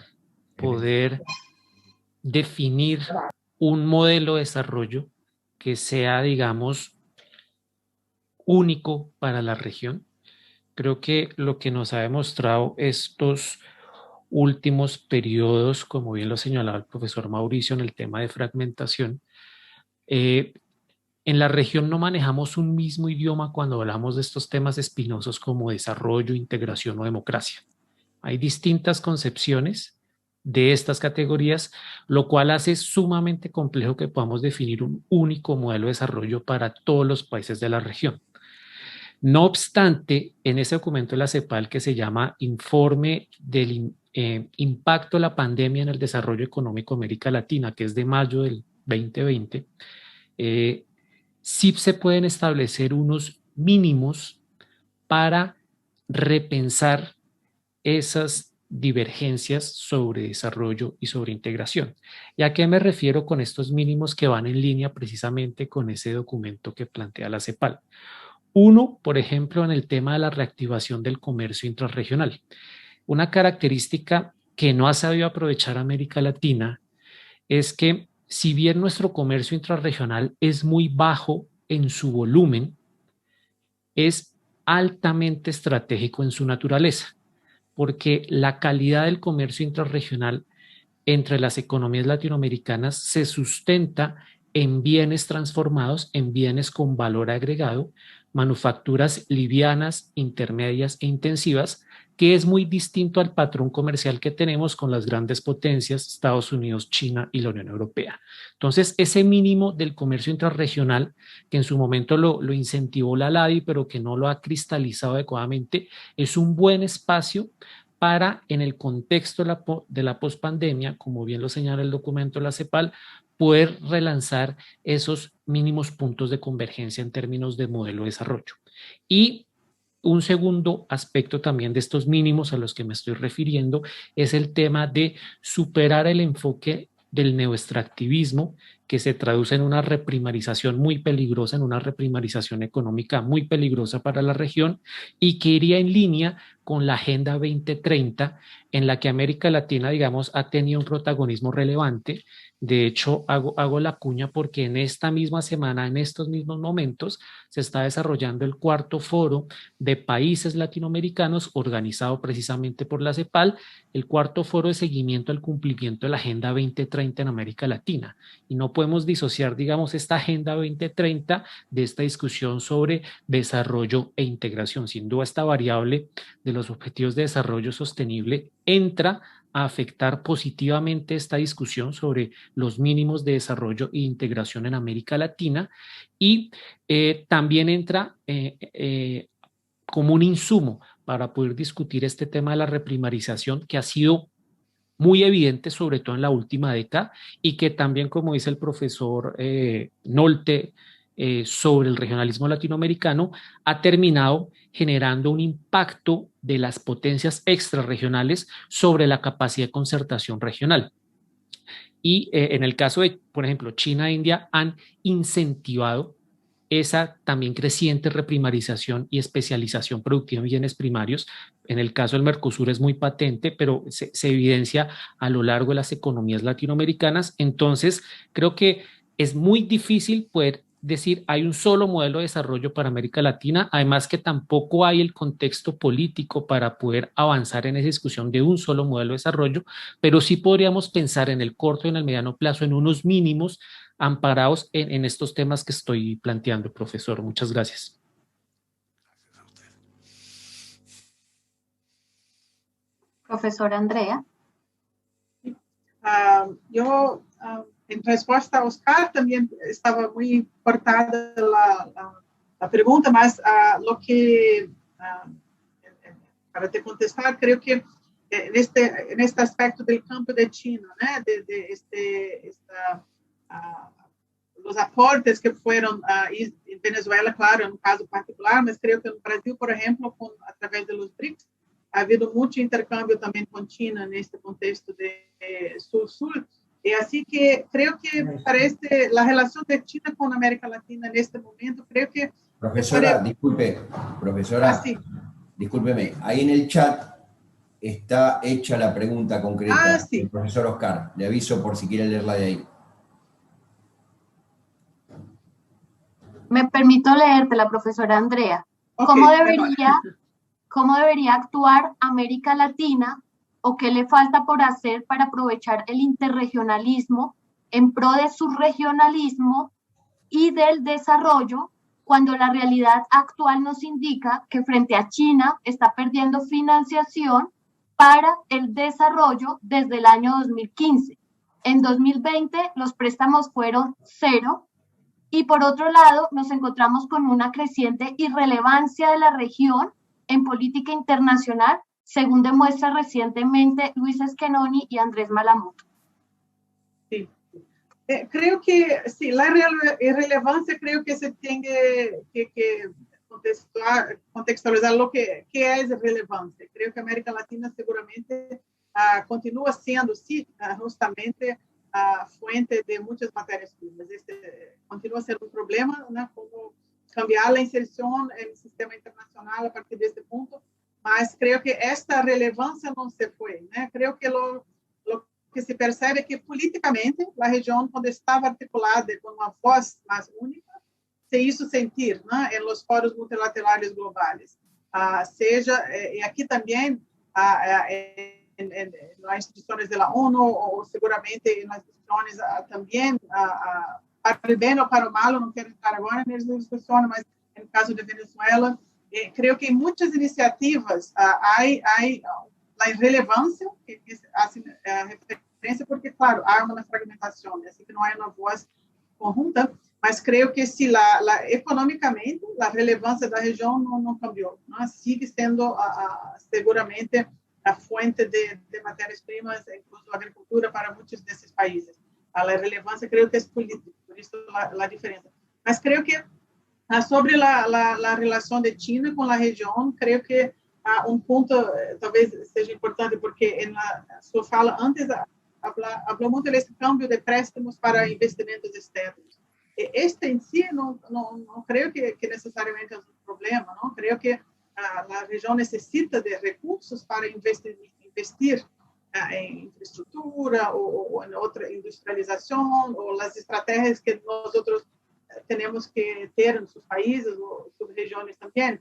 poder definir un modelo de desarrollo que sea, digamos, único para la región. Creo que lo que nos ha demostrado estos últimos periodos, como bien lo señalaba el profesor Mauricio en el tema de fragmentación, en la región no manejamos un mismo idioma cuando hablamos de estos temas espinosos como desarrollo, integración o democracia. Hay distintas concepciones de estas categorías, lo cual hace sumamente complejo que podamos definir un único modelo de desarrollo para todos los países de la región. No obstante, en ese documento de la CEPAL que se llama Informe del Impacto de la Pandemia en el Desarrollo Económico de América Latina, que es de mayo del 2020, sí se pueden establecer unos mínimos para repensar esas divergencias sobre desarrollo y sobre integración. ¿Y a qué me refiero con estos mínimos que van en línea precisamente con ese documento que plantea la CEPAL? Uno, por ejemplo, en el tema de la reactivación del comercio intrarregional. Una característica que no ha sabido aprovechar América Latina es que si bien nuestro comercio intrarregional es muy bajo en su volumen, es altamente estratégico en su naturaleza, porque la calidad del comercio intrarregional entre las economías latinoamericanas se sustenta en bienes transformados, en bienes con valor agregado, manufacturas livianas, intermedias e intensivas, que es muy distinto al patrón comercial que tenemos con las grandes potencias, Estados Unidos, China y la Unión Europea. Entonces, ese mínimo del comercio intrarregional, que en su momento lo incentivó la LADI, pero que no lo ha cristalizado adecuadamente, es un buen espacio para, en el contexto de la pospandemia, como bien lo señala el documento de la CEPAL, poder relanzar esos mínimos puntos de convergencia en términos de modelo de desarrollo. Y un segundo aspecto también de estos mínimos a los que me estoy refiriendo es el tema de superar el enfoque del neoextractivismo, que se traduce en una reprimarización muy peligrosa, en una reprimarización económica muy peligrosa para la región y que iría en línea con la Agenda 2030, en la que América Latina, digamos, ha tenido un protagonismo relevante. De hecho, hago la cuña porque en esta misma semana, en estos mismos momentos, se está desarrollando el cuarto foro de países latinoamericanos organizado precisamente por la CEPAL, el cuarto foro de seguimiento al cumplimiento de la Agenda 2030 en América Latina. Y no podemos disociar, digamos, esta Agenda 2030 de esta discusión sobre desarrollo e integración. Sin duda, esta variable de los objetivos de desarrollo sostenible entra a afectar positivamente esta discusión sobre los mínimos de desarrollo e integración en América Latina, y también entra como un insumo para poder discutir este tema de la reprimarización, que ha sido muy evidente, sobre todo en la última década, y que también, como dice el profesor Nolte, sobre el regionalismo latinoamericano, ha terminado generando un impacto de las potencias extrarregionales sobre la capacidad de concertación regional. Y en el caso de, por ejemplo, China e India han incentivado esa también creciente reprimarización y especialización productiva en bienes primarios. En el caso del Mercosur es muy patente, pero se evidencia a lo largo de las economías latinoamericanas. Entonces, creo que es muy difícil poder decir hay un solo modelo de desarrollo para América Latina, además que tampoco hay el contexto político para poder avanzar en esa discusión de un solo modelo de desarrollo, pero sí podríamos pensar en el corto y en el mediano plazo en unos mínimos amparados en estos temas que estoy planteando, profesor. Muchas gracias. Profesora Andrea. En respuesta a Oscar, también estaba muy importada la pregunta, mas lo que, para te contestar, creo que en este aspecto del campo de China, ¿no? Los aportes que fueron en Venezuela, claro, en un caso particular, mas creo que en Brasil, por ejemplo, a través de los BRICS, ha habido mucho intercambio también con China en este contexto de sur-sur. Y así que creo que para la relación de China con América Latina en este momento, creo que... Profesora, disculpe, profesora, sí. Discúlpeme, ahí en el chat está hecha la pregunta concreta sí. del profesor Oscar. Le aviso por si quiere leerla de ahí. Me permito leerte, la profesora Andrea. Okay, ¿Cómo debería actuar América Latina o qué le falta por hacer para aprovechar el interregionalismo en pro de su regionalismo y del desarrollo, cuando la realidad actual nos indica que frente a China está perdiendo financiación para el desarrollo desde el año 2015? En 2020 los préstamos fueron 0, y por otro lado nos encontramos con una creciente irrelevancia de la región en política internacional, según demuestra recientemente Luis Schenoni y Andrés Malamud. Sí. Creo que sí, la irrelevancia creo que se tiene que contextualizar lo que es relevancia. Creo que América Latina seguramente continúa siendo, sí, justamente fuente de muchas materias primas. Continúa siendo un problema, ¿no? Como cambiar la inserción en el sistema internacional a partir de este punto, mas creo que esta relevancia no se fue, ¿no? Creo que lo que se percebe é que, politicamente, a região, quando estava articulada com uma voz mais única, se isso sentir, né, em los fóruns multilaterais globais. Seja, e aqui também, nas instituições da ONU, ou seguramente nas instituições também, para o bem ou para o mal, eu não quero entrar agora nessas discussões, mas no caso de Venezuela, creio que em muitas iniciativas há a irrelevância, que assim, a referência, porque, claro, há uma fragmentação, assim que não há uma voz conjunta, mas creio que se economicamente a relevância da região não cambiou, não? Sigue sendo seguramente a fonte de matérias-primas, incluso a agricultura para muitos desses países. A relevância creio que é política, por isso a diferença. Mas creio que sobre a relação de China com a região, creio que ponto talvez seja importante, porque na sua fala antes falou muito desse câmbio de préstimos para investimentos externos. Este em si não creio que necessariamente é um problema, não creio que a região necessita de recursos para investir em infraestrutura ou em outra industrialização, ou as estratégias que nós outros temos que ter nos seus países ou sub-regiões também.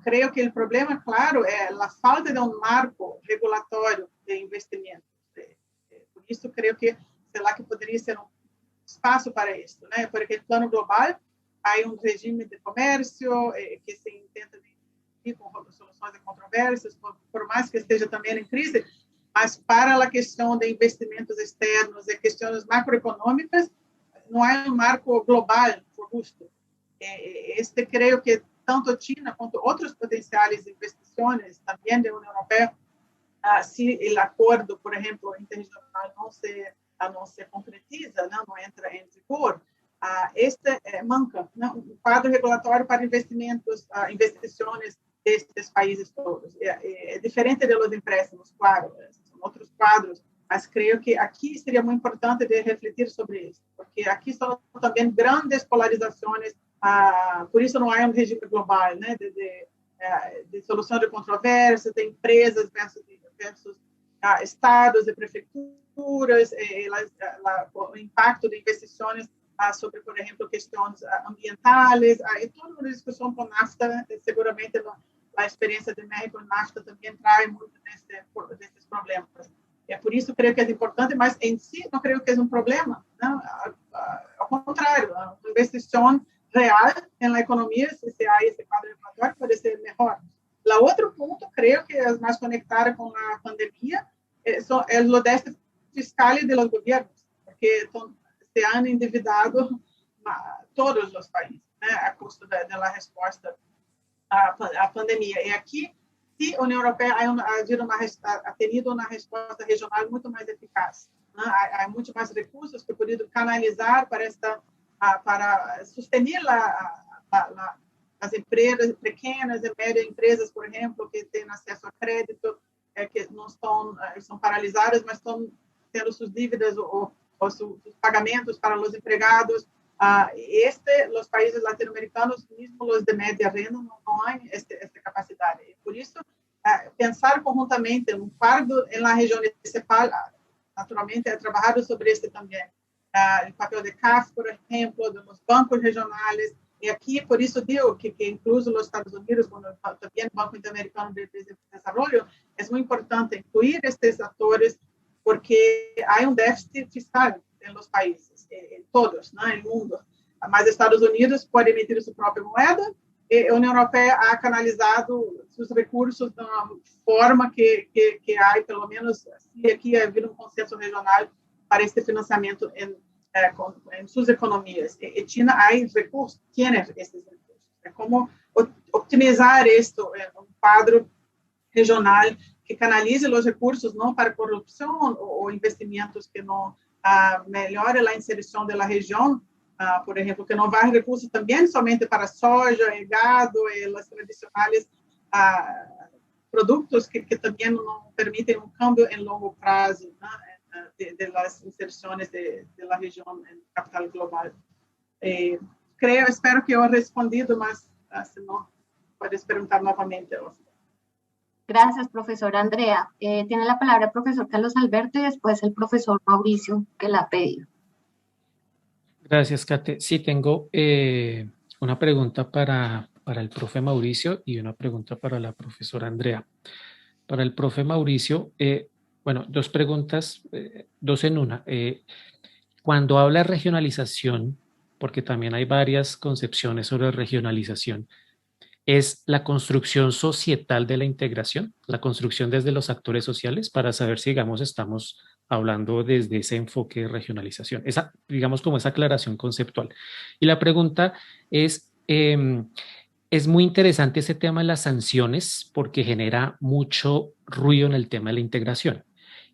Creio que o problema, claro, é a falta de um marco regulatório de investimento. Por isso, creio que, sei lá, que poderia ser um espaço para isso, né? Porque, no plano global, há um regime de comércio que se tenta com soluções de controvérsias, por mais que esteja também em crise, Mas para a questão de investimentos externos e questões macroeconômicas, não há marco global robusto. Este creio que tanto a China quanto outros potenciais investições também da União Europeia, se o acordo, por exemplo, internacional não se concretiza, não entra em vigor, este manca um quadro regulatório para investimentos, investições destes países todos. É diferente de los empréstimos, claro, são outros quadros, mas creio que aqui seria muito importante de refletir sobre isso, porque aqui são também grandes polarizações, por isso não há um regime global, né, de solução de controvérsias, de empresas versus estados e prefeituras, o impacto de investições sobre, por exemplo, questões ambientais, e toda uma discussão com NAFTA, seguramente a experiência de México e NAFTA também traz muito desses problemas. É por isso que creio que é importante, mas em si não creio que é um problema, não? Ao contrário, a investição real na economia, se há esse quadro regulatório, pode ser melhor. O outro ponto, creio que é mais conectado com a pandemia, é o déficit fiscal de los governos, porque se han endividado todos os países, né, a custo da resposta à pandemia. E aqui, se a União Europeia ha tenido uma resposta regional muito mais eficaz, né? Há muito mais recursos que podem canalizar para sustentar as empresas pequenas e médias empresas, por exemplo, que têm acesso a crédito, que não são paralisadas, mas estão tendo suas dívidas ou sus pagamentos para os empregados. Os países latino-americanos, mesmo os de média renda, não têm esta capacidade. E por isso, pensar conjuntamente um quadro na região CEPAL, naturalmente, é trabalhado sobre isso também. O papel de CAF, por exemplo, dos bancos regionais. E aqui, por isso digo que incluso os Estados Unidos, também o Banco Interamericano de Desenvolvimento, é muito importante incluir estes atores, porque há um déficit fiscal nos países, todos, né, no mundo. Mas Estados Unidos pode emitir sua própria moeda, e a União Europeia ha canalizado seus recursos de uma forma que há, pelo menos, se aqui haver um consenso regional para este financiamento em suas economias. E China há recursos, tem esses recursos. É como optimizar isto em um quadro regional que canalize os recursos não para corrupção ou investimentos que não melhore a inserção da região, por exemplo, que não vai recursos também somente para soja, e gado e os tradicionais produtos que também não permitem um câmbio em longo prazo, né, das inserções da região em capital global. Espero que eu tenha respondido, mas se não, puedes perguntar novamente. Gracias, profesora Andrea. Tiene la palabra el profesor Carlos Alberto y después el profesor Mauricio, que la ha pedido. Gracias, Kate. Sí, tengo una pregunta para el profe Mauricio y una pregunta para la profesora Andrea. Para el profe Mauricio, bueno, dos preguntas, dos en una. Cuando habla de regionalización, porque también hay varias concepciones sobre regionalización, ¿es la construcción societal de la integración? ¿La construcción desde los actores sociales? Para saber si, digamos, estamos hablando desde ese enfoque de regionalización. Esa, digamos, como esa aclaración conceptual. Y la pregunta es muy interesante ese tema de las sanciones porque genera mucho ruido en el tema de la integración.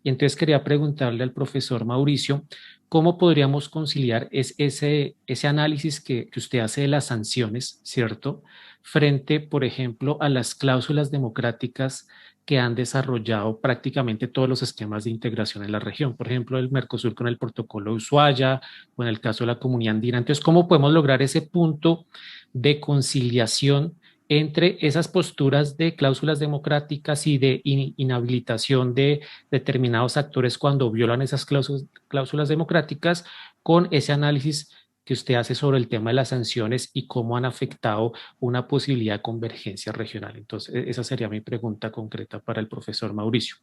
Y entonces quería preguntarle al profesor Mauricio, ¿cómo podríamos conciliar ese análisis que usted hace de las sanciones, ¿cierto?, frente, por ejemplo, a las cláusulas democráticas que han desarrollado prácticamente todos los esquemas de integración en la región? Por ejemplo, el Mercosur con el protocolo de Ushuaia o en el caso de la Comunidad Andina. Entonces, ¿cómo podemos lograr ese punto de conciliación entre esas posturas de cláusulas democráticas y de inhabilitación de determinados actores cuando violan esas cláusulas democráticas con ese análisis que usted hace sobre el tema de las sanciones y cómo han afectado una posibilidad de convergencia regional? Entonces, esa sería mi pregunta concreta para el profesor Mauricio.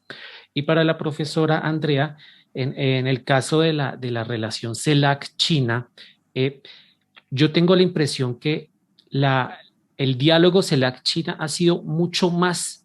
Y para la profesora Andrea, en el caso de la relación CELAC-China, yo tengo la impresión que el diálogo CELAC-China ha sido mucho más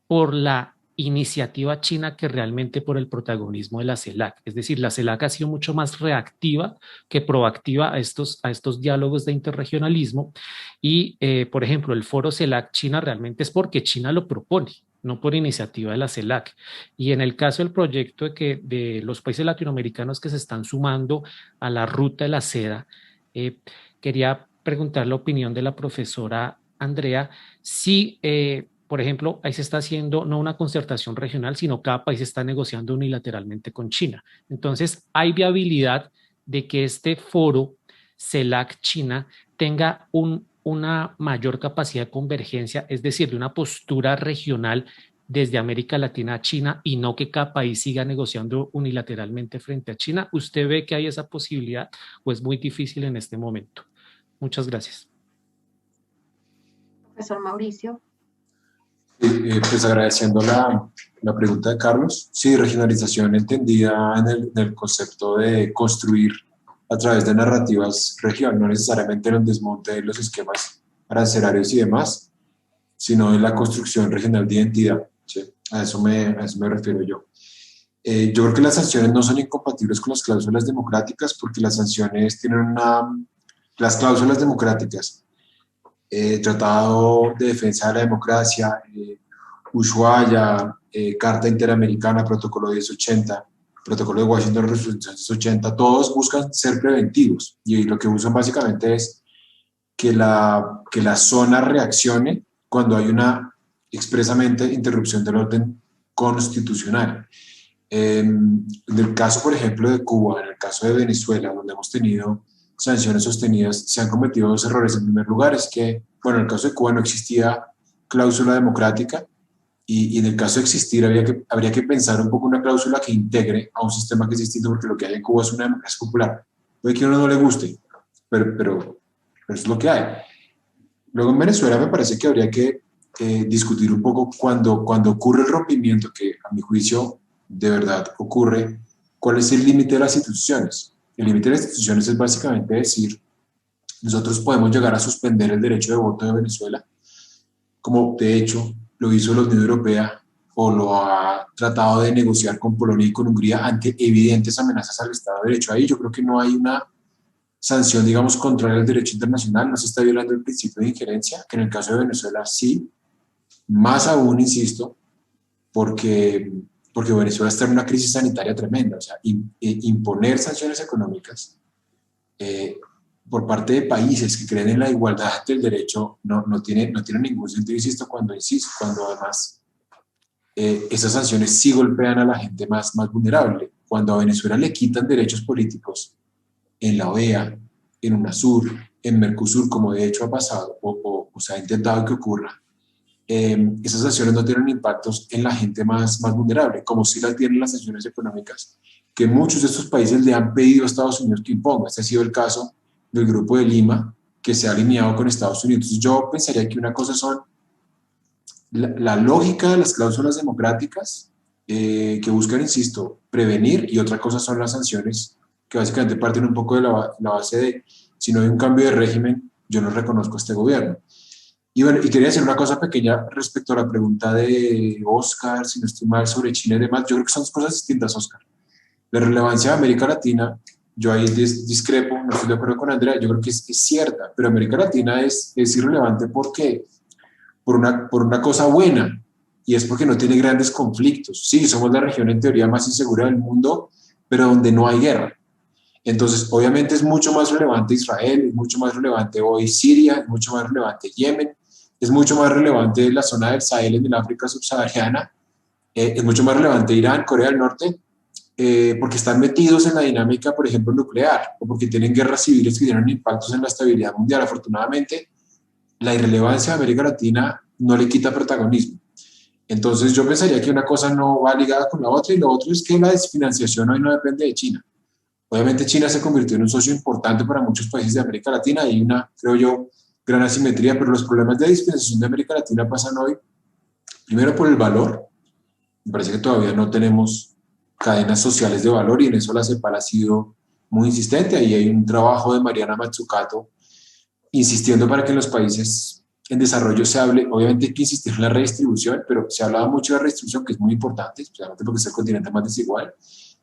por la iniciativa china que realmente por el protagonismo de la CELAC. Es decir, la CELAC ha sido mucho más reactiva que proactiva a estos diálogos de interregionalismo y, por ejemplo, el foro CELAC China realmente es porque China lo propone, no por iniciativa de la CELAC. Y en el caso del proyecto de los países latinoamericanos que se están sumando a la ruta de la seda, quería preguntar la opinión de la profesora Andrea, si, por ejemplo, ahí se está haciendo no una concertación regional, sino cada país está negociando unilateralmente con China. Entonces, ¿hay viabilidad de que este foro CELAC China tenga una mayor capacidad de convergencia, es decir, de una postura regional desde América Latina a China y no que cada país siga negociando unilateralmente frente a China? ¿Usted ve que hay esa posibilidad o es muy difícil en este momento? Muchas gracias. Profesor Mauricio. Pues agradeciendo la pregunta de Carlos. Sí, regionalización entendida en el concepto de construir a través de narrativas región, no necesariamente en el desmonte de los esquemas arancelarios y demás, sino en la construcción regional de identidad. ¿Sí? A eso me refiero yo. Yo creo que las sanciones no son incompatibles con las cláusulas democráticas porque las sanciones tienen las cláusulas democráticas, Tratado de Defensa de la Democracia, Ushuaia, Carta Interamericana, Protocolo 1080, Protocolo de Washington, Resolución 1080, todos buscan ser preventivos y lo que usan básicamente es que la zona reaccione cuando hay una expresamente interrupción del orden constitucional. En el caso, por ejemplo, de Cuba, en el caso de Venezuela, donde hemos tenido sanciones sostenidas, se han cometido dos errores. En primer lugar es que, bueno, en el caso de Cuba no existía cláusula democrática y en el caso de existir habría que pensar un poco una cláusula que integre a un sistema que es distinto, porque lo que hay en Cuba es una democracia popular. Puede que a uno no le guste, pero es lo que hay. Luego en Venezuela me parece que habría que discutir un poco cuando ocurre el rompimiento, que a mi juicio de verdad ocurre, cuál es el límite de las instituciones. El límite de las instituciones es básicamente decir, nosotros podemos llegar a suspender el derecho de voto de Venezuela, como de hecho lo hizo la Unión Europea o lo ha tratado de negociar con Polonia y con Hungría ante evidentes amenazas al Estado de Derecho. Ahí yo creo que no hay una sanción, digamos, contraria al derecho internacional, no se está violando el principio de injerencia, que en el caso de Venezuela sí, más aún, insisto, porque Venezuela está en una crisis sanitaria tremenda. O sea, imponer sanciones económicas por parte de países que creen en la igualdad del derecho no tiene ningún sentido, insisto, cuando además esas sanciones sí golpean a la gente más vulnerable. Cuando a Venezuela le quitan derechos políticos en la OEA, en UNASUR, en Mercosur, como de hecho ha pasado o se ha intentado que ocurra, esas sanciones no tienen impactos en la gente más vulnerable, como sí las tienen las sanciones económicas, que muchos de estos países le han pedido a Estados Unidos que imponga. Este ha sido el caso del Grupo de Lima, que se ha alineado con Estados Unidos. Entonces yo pensaría que una cosa son la lógica de las cláusulas democráticas, que buscan, insisto, prevenir, y otra cosa son las sanciones, que básicamente parten un poco de la base de, si no hay un cambio de régimen, yo no reconozco a este gobierno. Y bueno, y quería decir una cosa pequeña respecto a la pregunta de Oscar, si no estoy mal, sobre China y demás. Yo creo que son dos cosas distintas, Oscar. La relevancia de América Latina, yo ahí discrepo, no estoy de acuerdo con Andrea, yo creo que es cierta, pero América Latina es irrelevante porque por una cosa buena, y es porque no tiene grandes conflictos. Sí, somos la región en teoría más insegura del mundo, pero donde no hay guerra. Entonces, obviamente es mucho más relevante Israel, es mucho más relevante hoy Siria, es mucho más relevante Yemen, es mucho más relevante la zona del Sahel en el África subsahariana, es mucho más relevante Irán, Corea del Norte, porque están metidos en la dinámica, por ejemplo, nuclear, o porque tienen guerras civiles que tienen impactos en la estabilidad mundial. Afortunadamente, la irrelevancia de América Latina no le quita protagonismo. Entonces, yo pensaría que una cosa no va ligada con la otra, y lo otro es que la desfinanciación hoy no depende de China. Obviamente China se convirtió en un socio importante para muchos países de América Latina, y hay una, creo yo, gran asimetría, pero los problemas de dispensación de América Latina pasan hoy, primero por el valor. Me parece que todavía no tenemos cadenas sociales de valor, y en eso la CEPAL ha sido muy insistente. Ahí hay un trabajo de Mariana Mazzucato insistiendo para que en los países en desarrollo se hable, obviamente hay que insistir en la redistribución, pero se hablaba mucho de redistribución, que es muy importante, especialmente porque es el continente más desigual,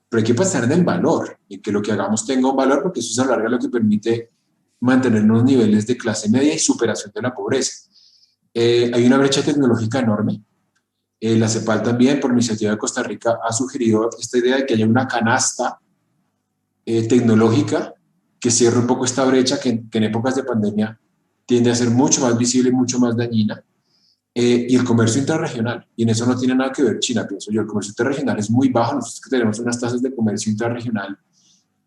pero hay que pasar en el valor, en que lo que hagamos tenga un valor, porque eso es a la larga lo que permite mantener unos niveles de clase media y superación de la pobreza. Hay una brecha tecnológica enorme. La CEPAL también, por iniciativa de Costa Rica, ha sugerido esta idea de que haya una canasta tecnológica que cierre un poco esta brecha que en épocas de pandemia tiende a ser mucho más visible y mucho más dañina. Y el comercio interregional, y en eso no tiene nada que ver China, pienso yo, el comercio interregional es muy bajo, nosotros que tenemos unas tasas de comercio interregional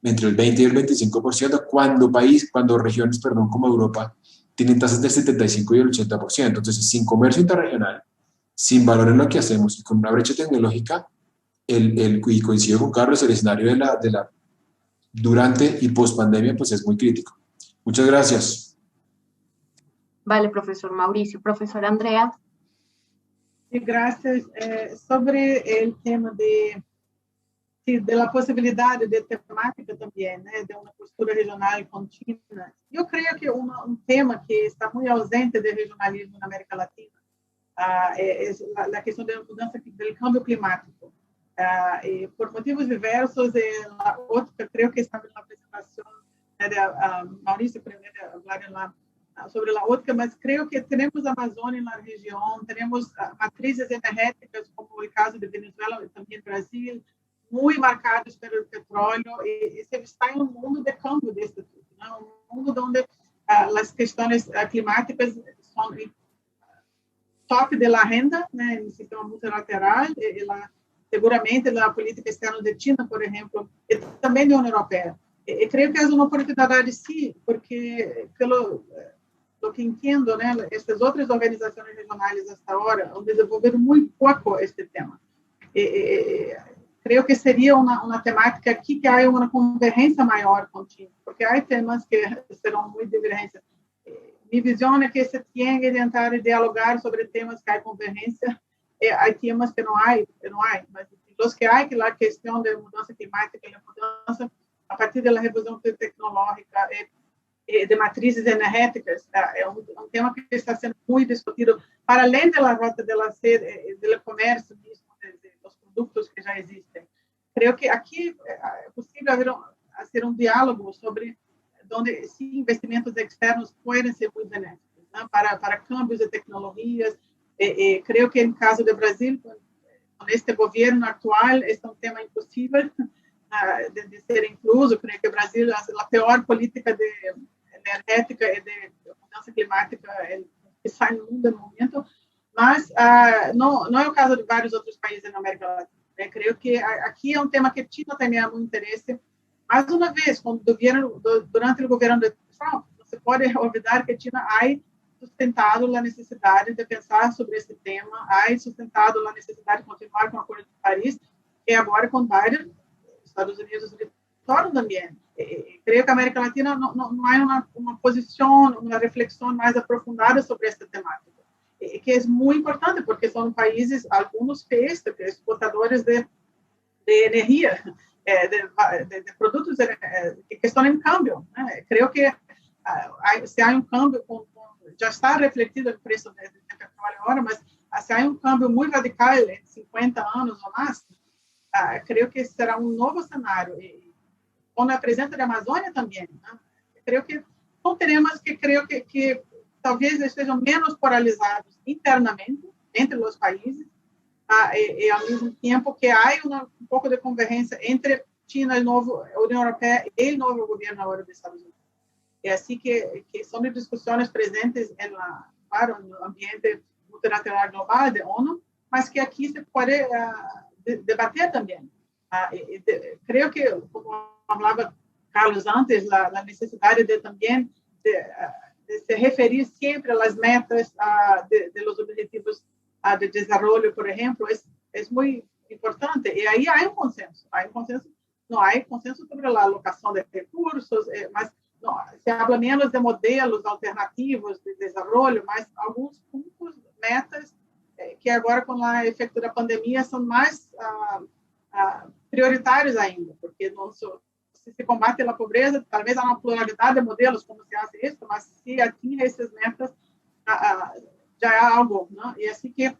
entre el 20 y el 25%, cuando regiones, perdón, como Europa, tienen tasas del 75 y el 80%. Entonces, sin comercio interregional, sin valor en lo que hacemos y con una brecha tecnológica, y coincido con Carlos, el escenario de la durante y post pandemia, pues es muy crítico. Muchas gracias. Vale, profesor Mauricio. Profesora Andrea. Sí, gracias. Sobre el tema de la posibilidad de temática también, de una postura regional con China. Yo creo que un tema que está muy ausente del regionalismo en América Latina es la cuestión de la mudanza del cambio climático. Por motivos diversos, la ótica, creo que estaba en la presentación de Mauricio primeiro hablar sobre la ótica, mas creo que tenemos Amazônia en la región, tenemos matrices energéticas, como el caso de Venezuela, también Brasil, muy marcados por el petróleo, y se está en un mundo de cambio de este tipo, ¿no? Un mundo donde las cuestiones climáticas son toque de la agenda, ¿no? En el sistema multilateral, seguramente la política externa de China, por ejemplo, y también de la Unión Europea. Creo que es una oportunidad sí, porque lo que entiendo, né, estas outras organizações regionais hasta agora han desenvolvido muito pouco este tema. Creio que seria uma temática aqui que há uma convergência maior com o China, porque há temas que serão muito divergentes. Minha visão é que se tem que tentar dialogar sobre temas que há convergência, há temas que não há, mas os que há, que a questão da mudança climática e a mudança a partir da revolução tecnológica de matrizes energéticas, é um tema que está sendo muito discutido, para além da rota do comércio, dos produtos que já existem. Creio que aqui é possível fazer um diálogo sobre onde sim, investimentos externos podem ser muito benéficos, né, para câmbios de tecnologias. Creio que no caso do Brasil, com este governo atual, este é um tema impossível de ser incluso. Creio que o Brasil é a pior política energética e de mudança climática que sai no mundo no momento, mas não é o caso de vários outros países na América Latina. Creio que aqui é um tema que China também há muito interesse. Mais uma vez, durante o governo de Trump, não se pode olvidar que China ha sustentado a necessidade de pensar sobre esse tema, ha sustentado a necessidade de continuar com o Acordo de Paris, e agora com Biden, Estados Unidos retornam também. Creio que a América Latina não há uma posição, uma reflexão mais aprofundada sobre esta temática, que é muito importante, porque são países, alguns exportadores de energia, de produtos que estão em câmbio, né? Creio que se há um câmbio, já está refletido o preço do petróleo agora, mas se há um câmbio muito radical em 50 anos ou mais, creio que será um novo cenário. Com a presença da Amazônia também, né? Creio que são temas que creio que talvez estejam menos polarizados internamente entre os países, e ao mesmo tempo que há um pouco de convergência entre China, a União Europeia e o novo governo agora dos Estados Unidos. É assim que são discussões presentes no ambiente multilateral global da ONU, mas que aqui se pode debater também. Creio que, como falava Carlos antes, a necessidade de também de se referir sempre às metas de los objetivos de desenvolvimento, por exemplo, é muito importante. E aí há um consenso. Não há consenso sobre a alocação de recursos, mas não, se habla menos de modelos alternativos de desenvolvimento, mas alguns pontos, metas, que agora, com o efeito da pandemia, são mais prioritários ainda, porque se combate a pobreza, talvez há uma pluralidade de modelos como se faz isso, mas se atinge essas metas, já é algo, né? E assim que,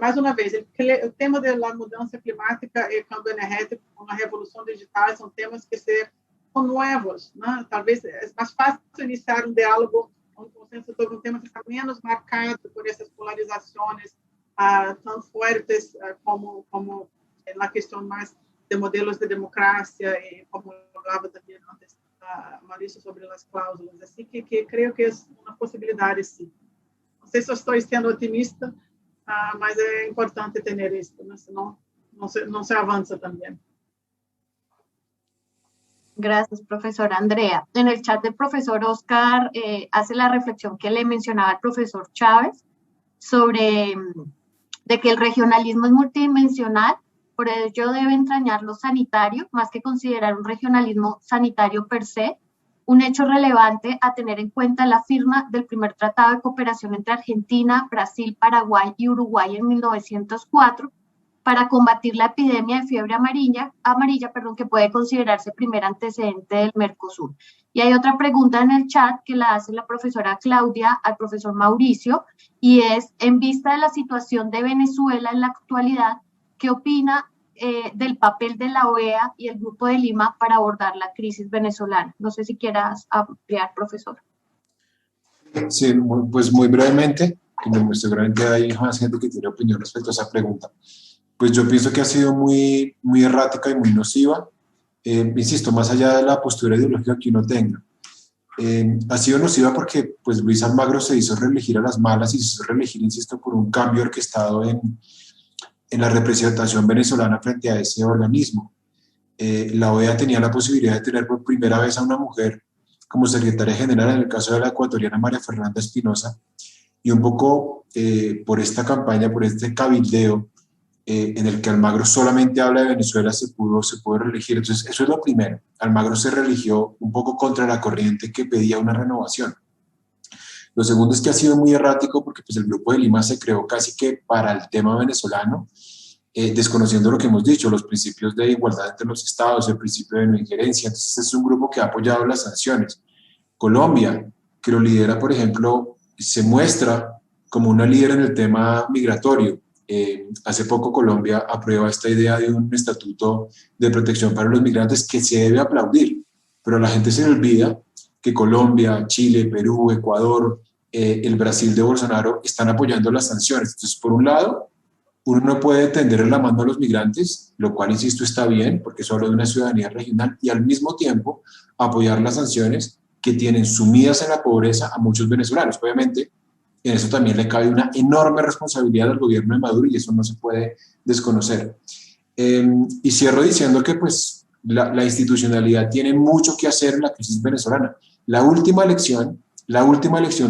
mais uma vez, o tema da mudança climática e câmbio energético, a revolução digital, são temas que são novos, né? Talvez é mais fácil iniciar um diálogo, um consenso sobre um tema que está menos marcado por essas polarizações tão fortes como na questão mais de modelos de democracia e como falava também antes Maurício sobre as cláusulas, assim que creio que é uma possibilidade, sim. Não sei se eu estou sendo otimista, mas é importante ter isso, né? Senão não se avanza também. Gracias, profesora Andrea. En el chat del profesor Oscar hace la reflexión que le mencionaba el profesor Chávez sobre de que el regionalismo es multidimensional, por ello debe entrañar lo sanitario, más que considerar un regionalismo sanitario per se, un hecho relevante a tener en cuenta la firma del primer tratado de cooperación entre Argentina, Brasil, Paraguay y Uruguay en 1904 para combatir la epidemia de fiebre amarilla, que puede considerarse primer antecedente del Mercosur. Y hay otra pregunta en el chat que la hace la profesora Claudia al profesor Mauricio, y es, en vista de la situación de Venezuela en la actualidad, ¿qué opina del papel de la OEA y el Grupo de Lima para abordar la crisis venezolana? No sé si quieras ampliar, profesor. Sí, pues muy brevemente, que seguramente hay más gente que tiene opinión respecto a esa pregunta. Pues yo pienso que ha sido muy errática y muy nociva, insisto, más allá de la postura ideológica que uno tenga. Ha sido nociva porque pues, Luis Almagro se hizo reelegir a las malas y se hizo reelegir, insisto, por un cambio orquestado en la representación venezolana frente a ese organismo. La OEA tenía la posibilidad de tener por primera vez a una mujer como secretaria general, en el caso de la ecuatoriana María Fernanda Espinosa, y un poco por esta campaña, por este cabildeo, en el que Almagro solamente habla de Venezuela, se pudo reelegir. Entonces, eso es lo primero. Almagro se reeligió un poco contra la corriente que pedía una renovación. Lo segundo es que ha sido muy errático porque pues, el Grupo de Lima se creó casi que para el tema venezolano, desconociendo lo que hemos dicho, los principios de igualdad entre los estados, el principio de no injerencia. Entonces, es un grupo que ha apoyado las sanciones. Colombia, que lo lidera, por ejemplo, se muestra como una líder en el tema migratorio. Hace poco Colombia aprueba esta idea de un estatuto de protección para los migrantes que se debe aplaudir, pero a la gente se le olvida que Colombia, Chile, Perú, Ecuador, el Brasil de Bolsonaro están apoyando las sanciones. Entonces, por un lado, uno no puede tender la mano a los migrantes, lo cual, insisto, está bien, porque eso habla de una ciudadanía regional, y al mismo tiempo apoyar las sanciones que tienen sumidas en la pobreza a muchos venezolanos. Obviamente, en eso también le cabe una enorme responsabilidad al gobierno de Maduro y eso no se puede desconocer. Y cierro diciendo que pues, la institucionalidad tiene mucho que hacer en la crisis venezolana. La última elección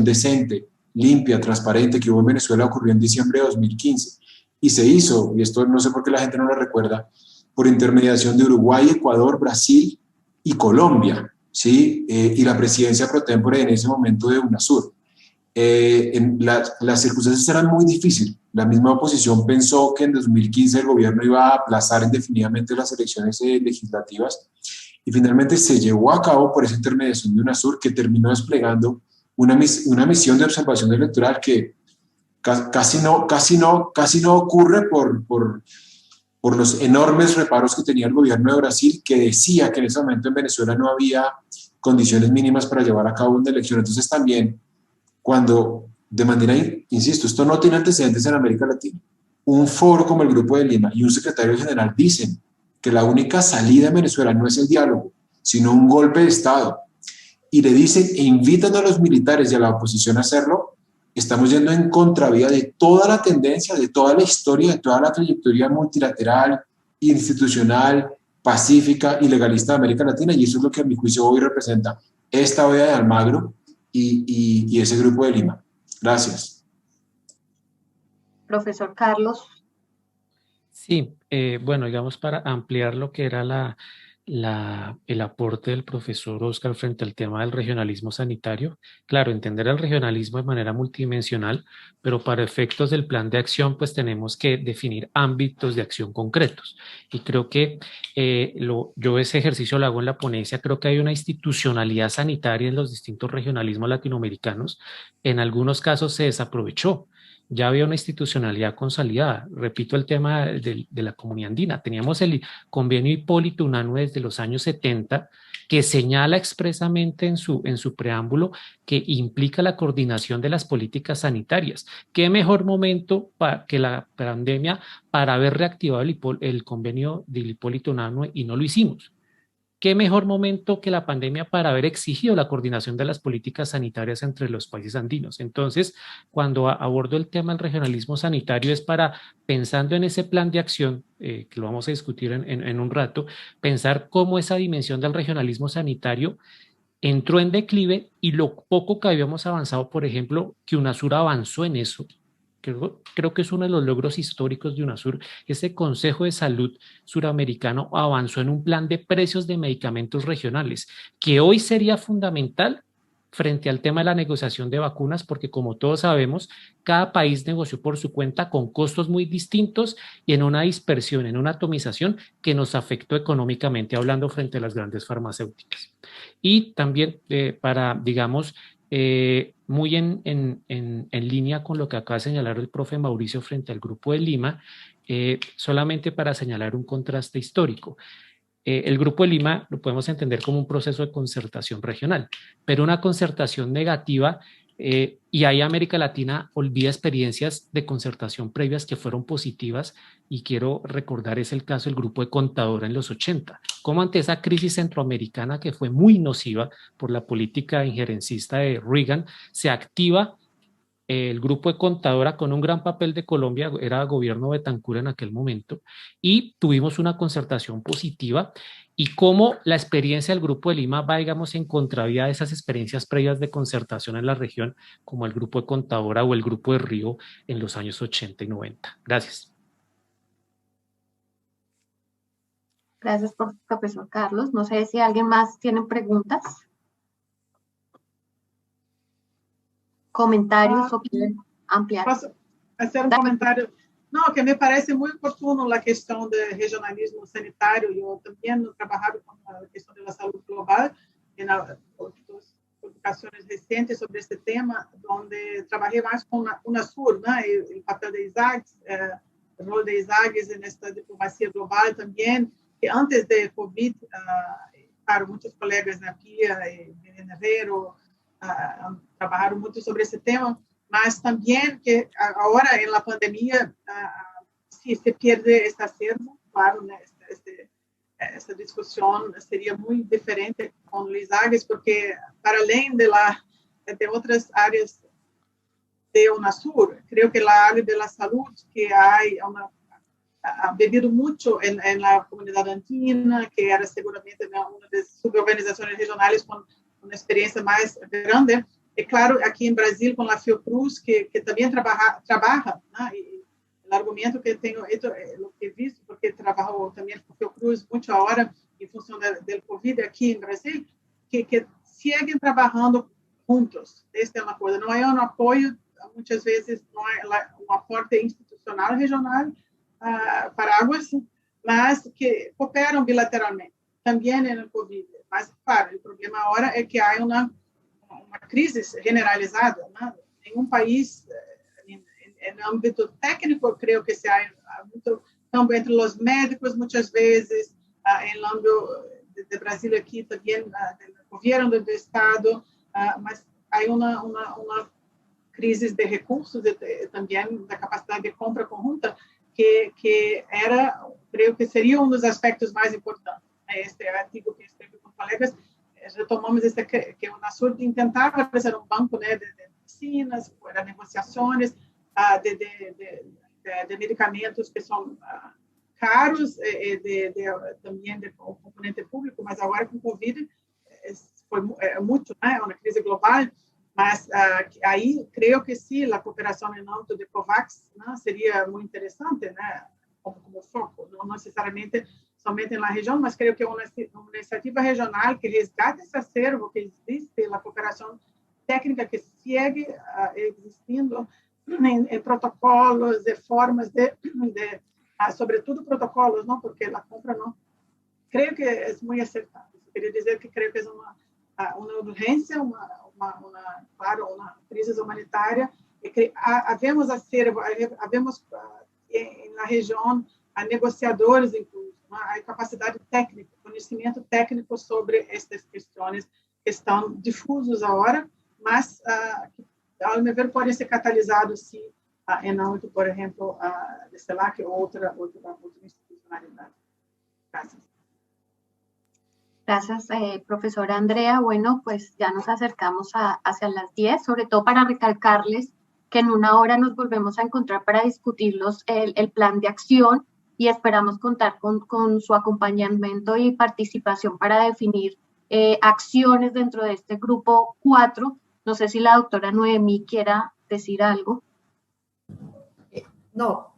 decente, limpia, transparente que hubo en Venezuela ocurrió en diciembre de 2015 y se hizo, y esto no sé por qué la gente no lo recuerda, por intermediación de Uruguay, Ecuador, Brasil y Colombia, ¿sí? Y la presidencia pro tempore en ese momento de UNASUR. Las circunstancias eran muy difíciles. La misma oposición pensó que en 2015 el gobierno iba a aplazar indefinidamente las elecciones legislativas y finalmente se llevó a cabo por esa intermediación de UNASUR, que terminó desplegando una misión de observación electoral que casi no ocurre por los enormes reparos que tenía el gobierno de Brasil, que decía que en ese momento en Venezuela no había condiciones mínimas para llevar a cabo una elección. Entonces también, cuando de manera, insisto, esto no tiene antecedentes en América Latina, un foro como el Grupo de Lima y un secretario general dicen que la única salida en Venezuela no es el diálogo, sino un golpe de Estado, y le dicen e invitan a los militares y a la oposición a hacerlo, estamos yendo en contravía de toda la tendencia, de toda la historia, de toda la trayectoria multilateral, institucional, pacífica y legalista de América Latina, y eso es lo que a mi juicio hoy representa esta OEA de Almagro y ese Grupo de Lima. Gracias. Profesor Carlos. Sí, bueno, digamos, para ampliar lo que era el aporte del profesor Oscar frente al tema del regionalismo sanitario. Claro, entender el regionalismo de manera multidimensional, pero para efectos del plan de acción, pues tenemos que definir ámbitos de acción concretos. Y creo que yo ese ejercicio lo hago en la ponencia. Creo que hay una institucionalidad sanitaria en los distintos regionalismos latinoamericanos. En algunos casos se desaprovechó. ya había una institucionalidad consolidada. Repito el tema de la comunidad andina. Teníamos el convenio Hipólito Unanue desde los años 70, que señala expresamente en su preámbulo que implica la coordinación de las políticas sanitarias. ¿Qué mejor momento que la pandemia para haber reactivado el convenio del Hipólito Unanue y no lo hicimos? ¿Qué mejor momento que la pandemia para haber exigido la coordinación de las políticas sanitarias entre los países andinos? Entonces, cuando abordo el tema del regionalismo sanitario es para, pensando en ese plan de acción, que lo vamos a discutir en un rato, pensar cómo esa dimensión del regionalismo sanitario entró en declive y lo poco que habíamos avanzado, por ejemplo, que UNASUR avanzó en eso. Creo que es uno de los logros históricos de UNASUR. Ese Consejo de Salud Suramericano avanzó en un plan de precios de medicamentos regionales, que hoy sería fundamental frente al tema de la negociación de vacunas, porque como todos sabemos, cada país negoció por su cuenta con costos muy distintos y en una dispersión, en una atomización que nos afectó económicamente hablando frente a las grandes farmacéuticas. Y también para, digamos, muy en línea con lo que acaba de señalar el profe Mauricio frente al Grupo de Lima, solamente para señalar un contraste histórico. El Grupo de Lima lo podemos entender como un proceso de concertación regional, pero una concertación negativa, y ahí América Latina olvida experiencias de concertación previas que fueron positivas, y quiero recordar es el caso del Grupo de Contadora en los 80, como ante esa crisis centroamericana que fue muy nociva por la política injerencista de Reagan, se activa el Grupo de Contadora con un gran papel de Colombia, era gobierno Betancur en aquel momento, y tuvimos una concertación positiva, y cómo la experiencia del Grupo de Lima va, digamos, en contravía de esas experiencias previas de concertación en la región, como el Grupo de Contadora o el Grupo de Río en los años 80 y 90. Gracias. Gracias, profesor Carlos. No sé si alguien más tiene preguntas, comentarios o quieren ampliar. Posso fazer comentário? Não, que me parece muito oportuno a questão do regionalismo sanitário. Eu também trabalhado com a questão da saúde global e nas publicações recentes sobre esse tema, onde trabalhei mais com a UNASUR, né, e o papel da ISAGS, o rol da ISAGS nesta diplomacia global também, que antes da Covid, para muitos colegas aqui, Helena Herrero, trabalharam muito sobre esse tema, mas também que agora, na pandemia, se perde esse acervo, claro, né, essa discussão seria muito diferente com o ISAGS, porque, para além de outras áreas de UNASUR, creio que a área da saúde, que ha bebido muito na comunidade andina, que era seguramente uma das suborganizações regionais com uma experiência mais grande. É claro, aqui em Brasil, com a Fiocruz, que também trabalha, né? E o argumento que tenho, o que he visto, porque trabalhou também com a Fiocruz muito agora, em função do Covid aqui em Brasil, que seguem trabalhando juntos. Esta é uma coisa. Não é um apoio, muitas vezes, não é um aporte institucional regional para águas, mas que cooperam bilateralmente, também no Covid. Mas, claro, o problema agora é que há uma crise generalizada, né? Em um país, no âmbito técnico, creio que se há muito também entre os médicos, muitas vezes, em âmbito de Brasil aqui também, do governo do Estado, mas há uma crise de recursos e também da capacidade de compra conjunta que era, creio que seria um dos aspectos mais importantes. Este artigo que escrevi com colegas, retomamos que o UNASUR tentava fazer um banco, né, de vacinas, para negociações de medicamentos que são caros, também de componente público, mas agora com o Covid foi muito, né, uma crise global, mas aí creio que sim, a cooperação em âmbito de COVAX, né, seria muito interessante, né, como foco, não necessariamente somente na região, mas creio que é uma iniciativa regional que resgate esse acervo que existe, a cooperação técnica que segue existindo em protocolos, de formas sobretudo protocolos, não, porque a compra não. Creio que é muito acertado. Queria dizer que creio que é uma urgência, claro, uma crise humanitária havemos na região negociadores, incluso, a capacidade técnica, conhecimento técnico sobre estas questões que estão difusos agora, mas, ao meu ver, podem ser catalisados, sim, em âmbito, por exemplo, de CELAC ou outra institucionalidad. Gracias. Gracias, profesora Andrea. Bueno, pues ya nos acercamos hacia las 10, sobre todo para recalcarles que en una hora nos volvemos a encontrar para discutir el plan de acción y esperamos contar con su acompañamiento y participación para definir acciones dentro de este grupo 4. No sé si la doctora Noemí quiera decir algo. No,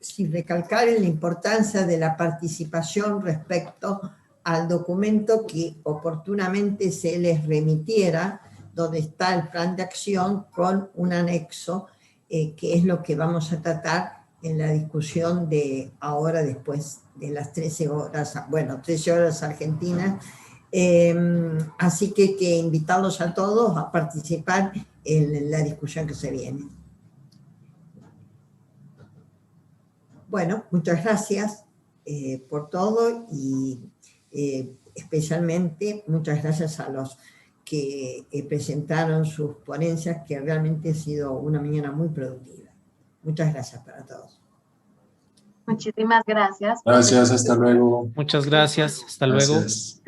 sin recalcar la importancia de la participación respecto al documento que oportunamente se les remitiera, donde está el plan de acción con un anexo, que es lo que vamos a tratar en la discusión de ahora, después de las 13 horas, bueno, 13 horas argentinas. Así que invitarlos a todos a participar en la discusión que se viene. Bueno, muchas gracias por todo y especialmente muchas gracias a los que presentaron sus ponencias, que realmente ha sido una mañana muy productiva. Muchas gracias para todos. Muchísimas gracias. Gracias, hasta luego. Muchas gracias, hasta luego. Gracias.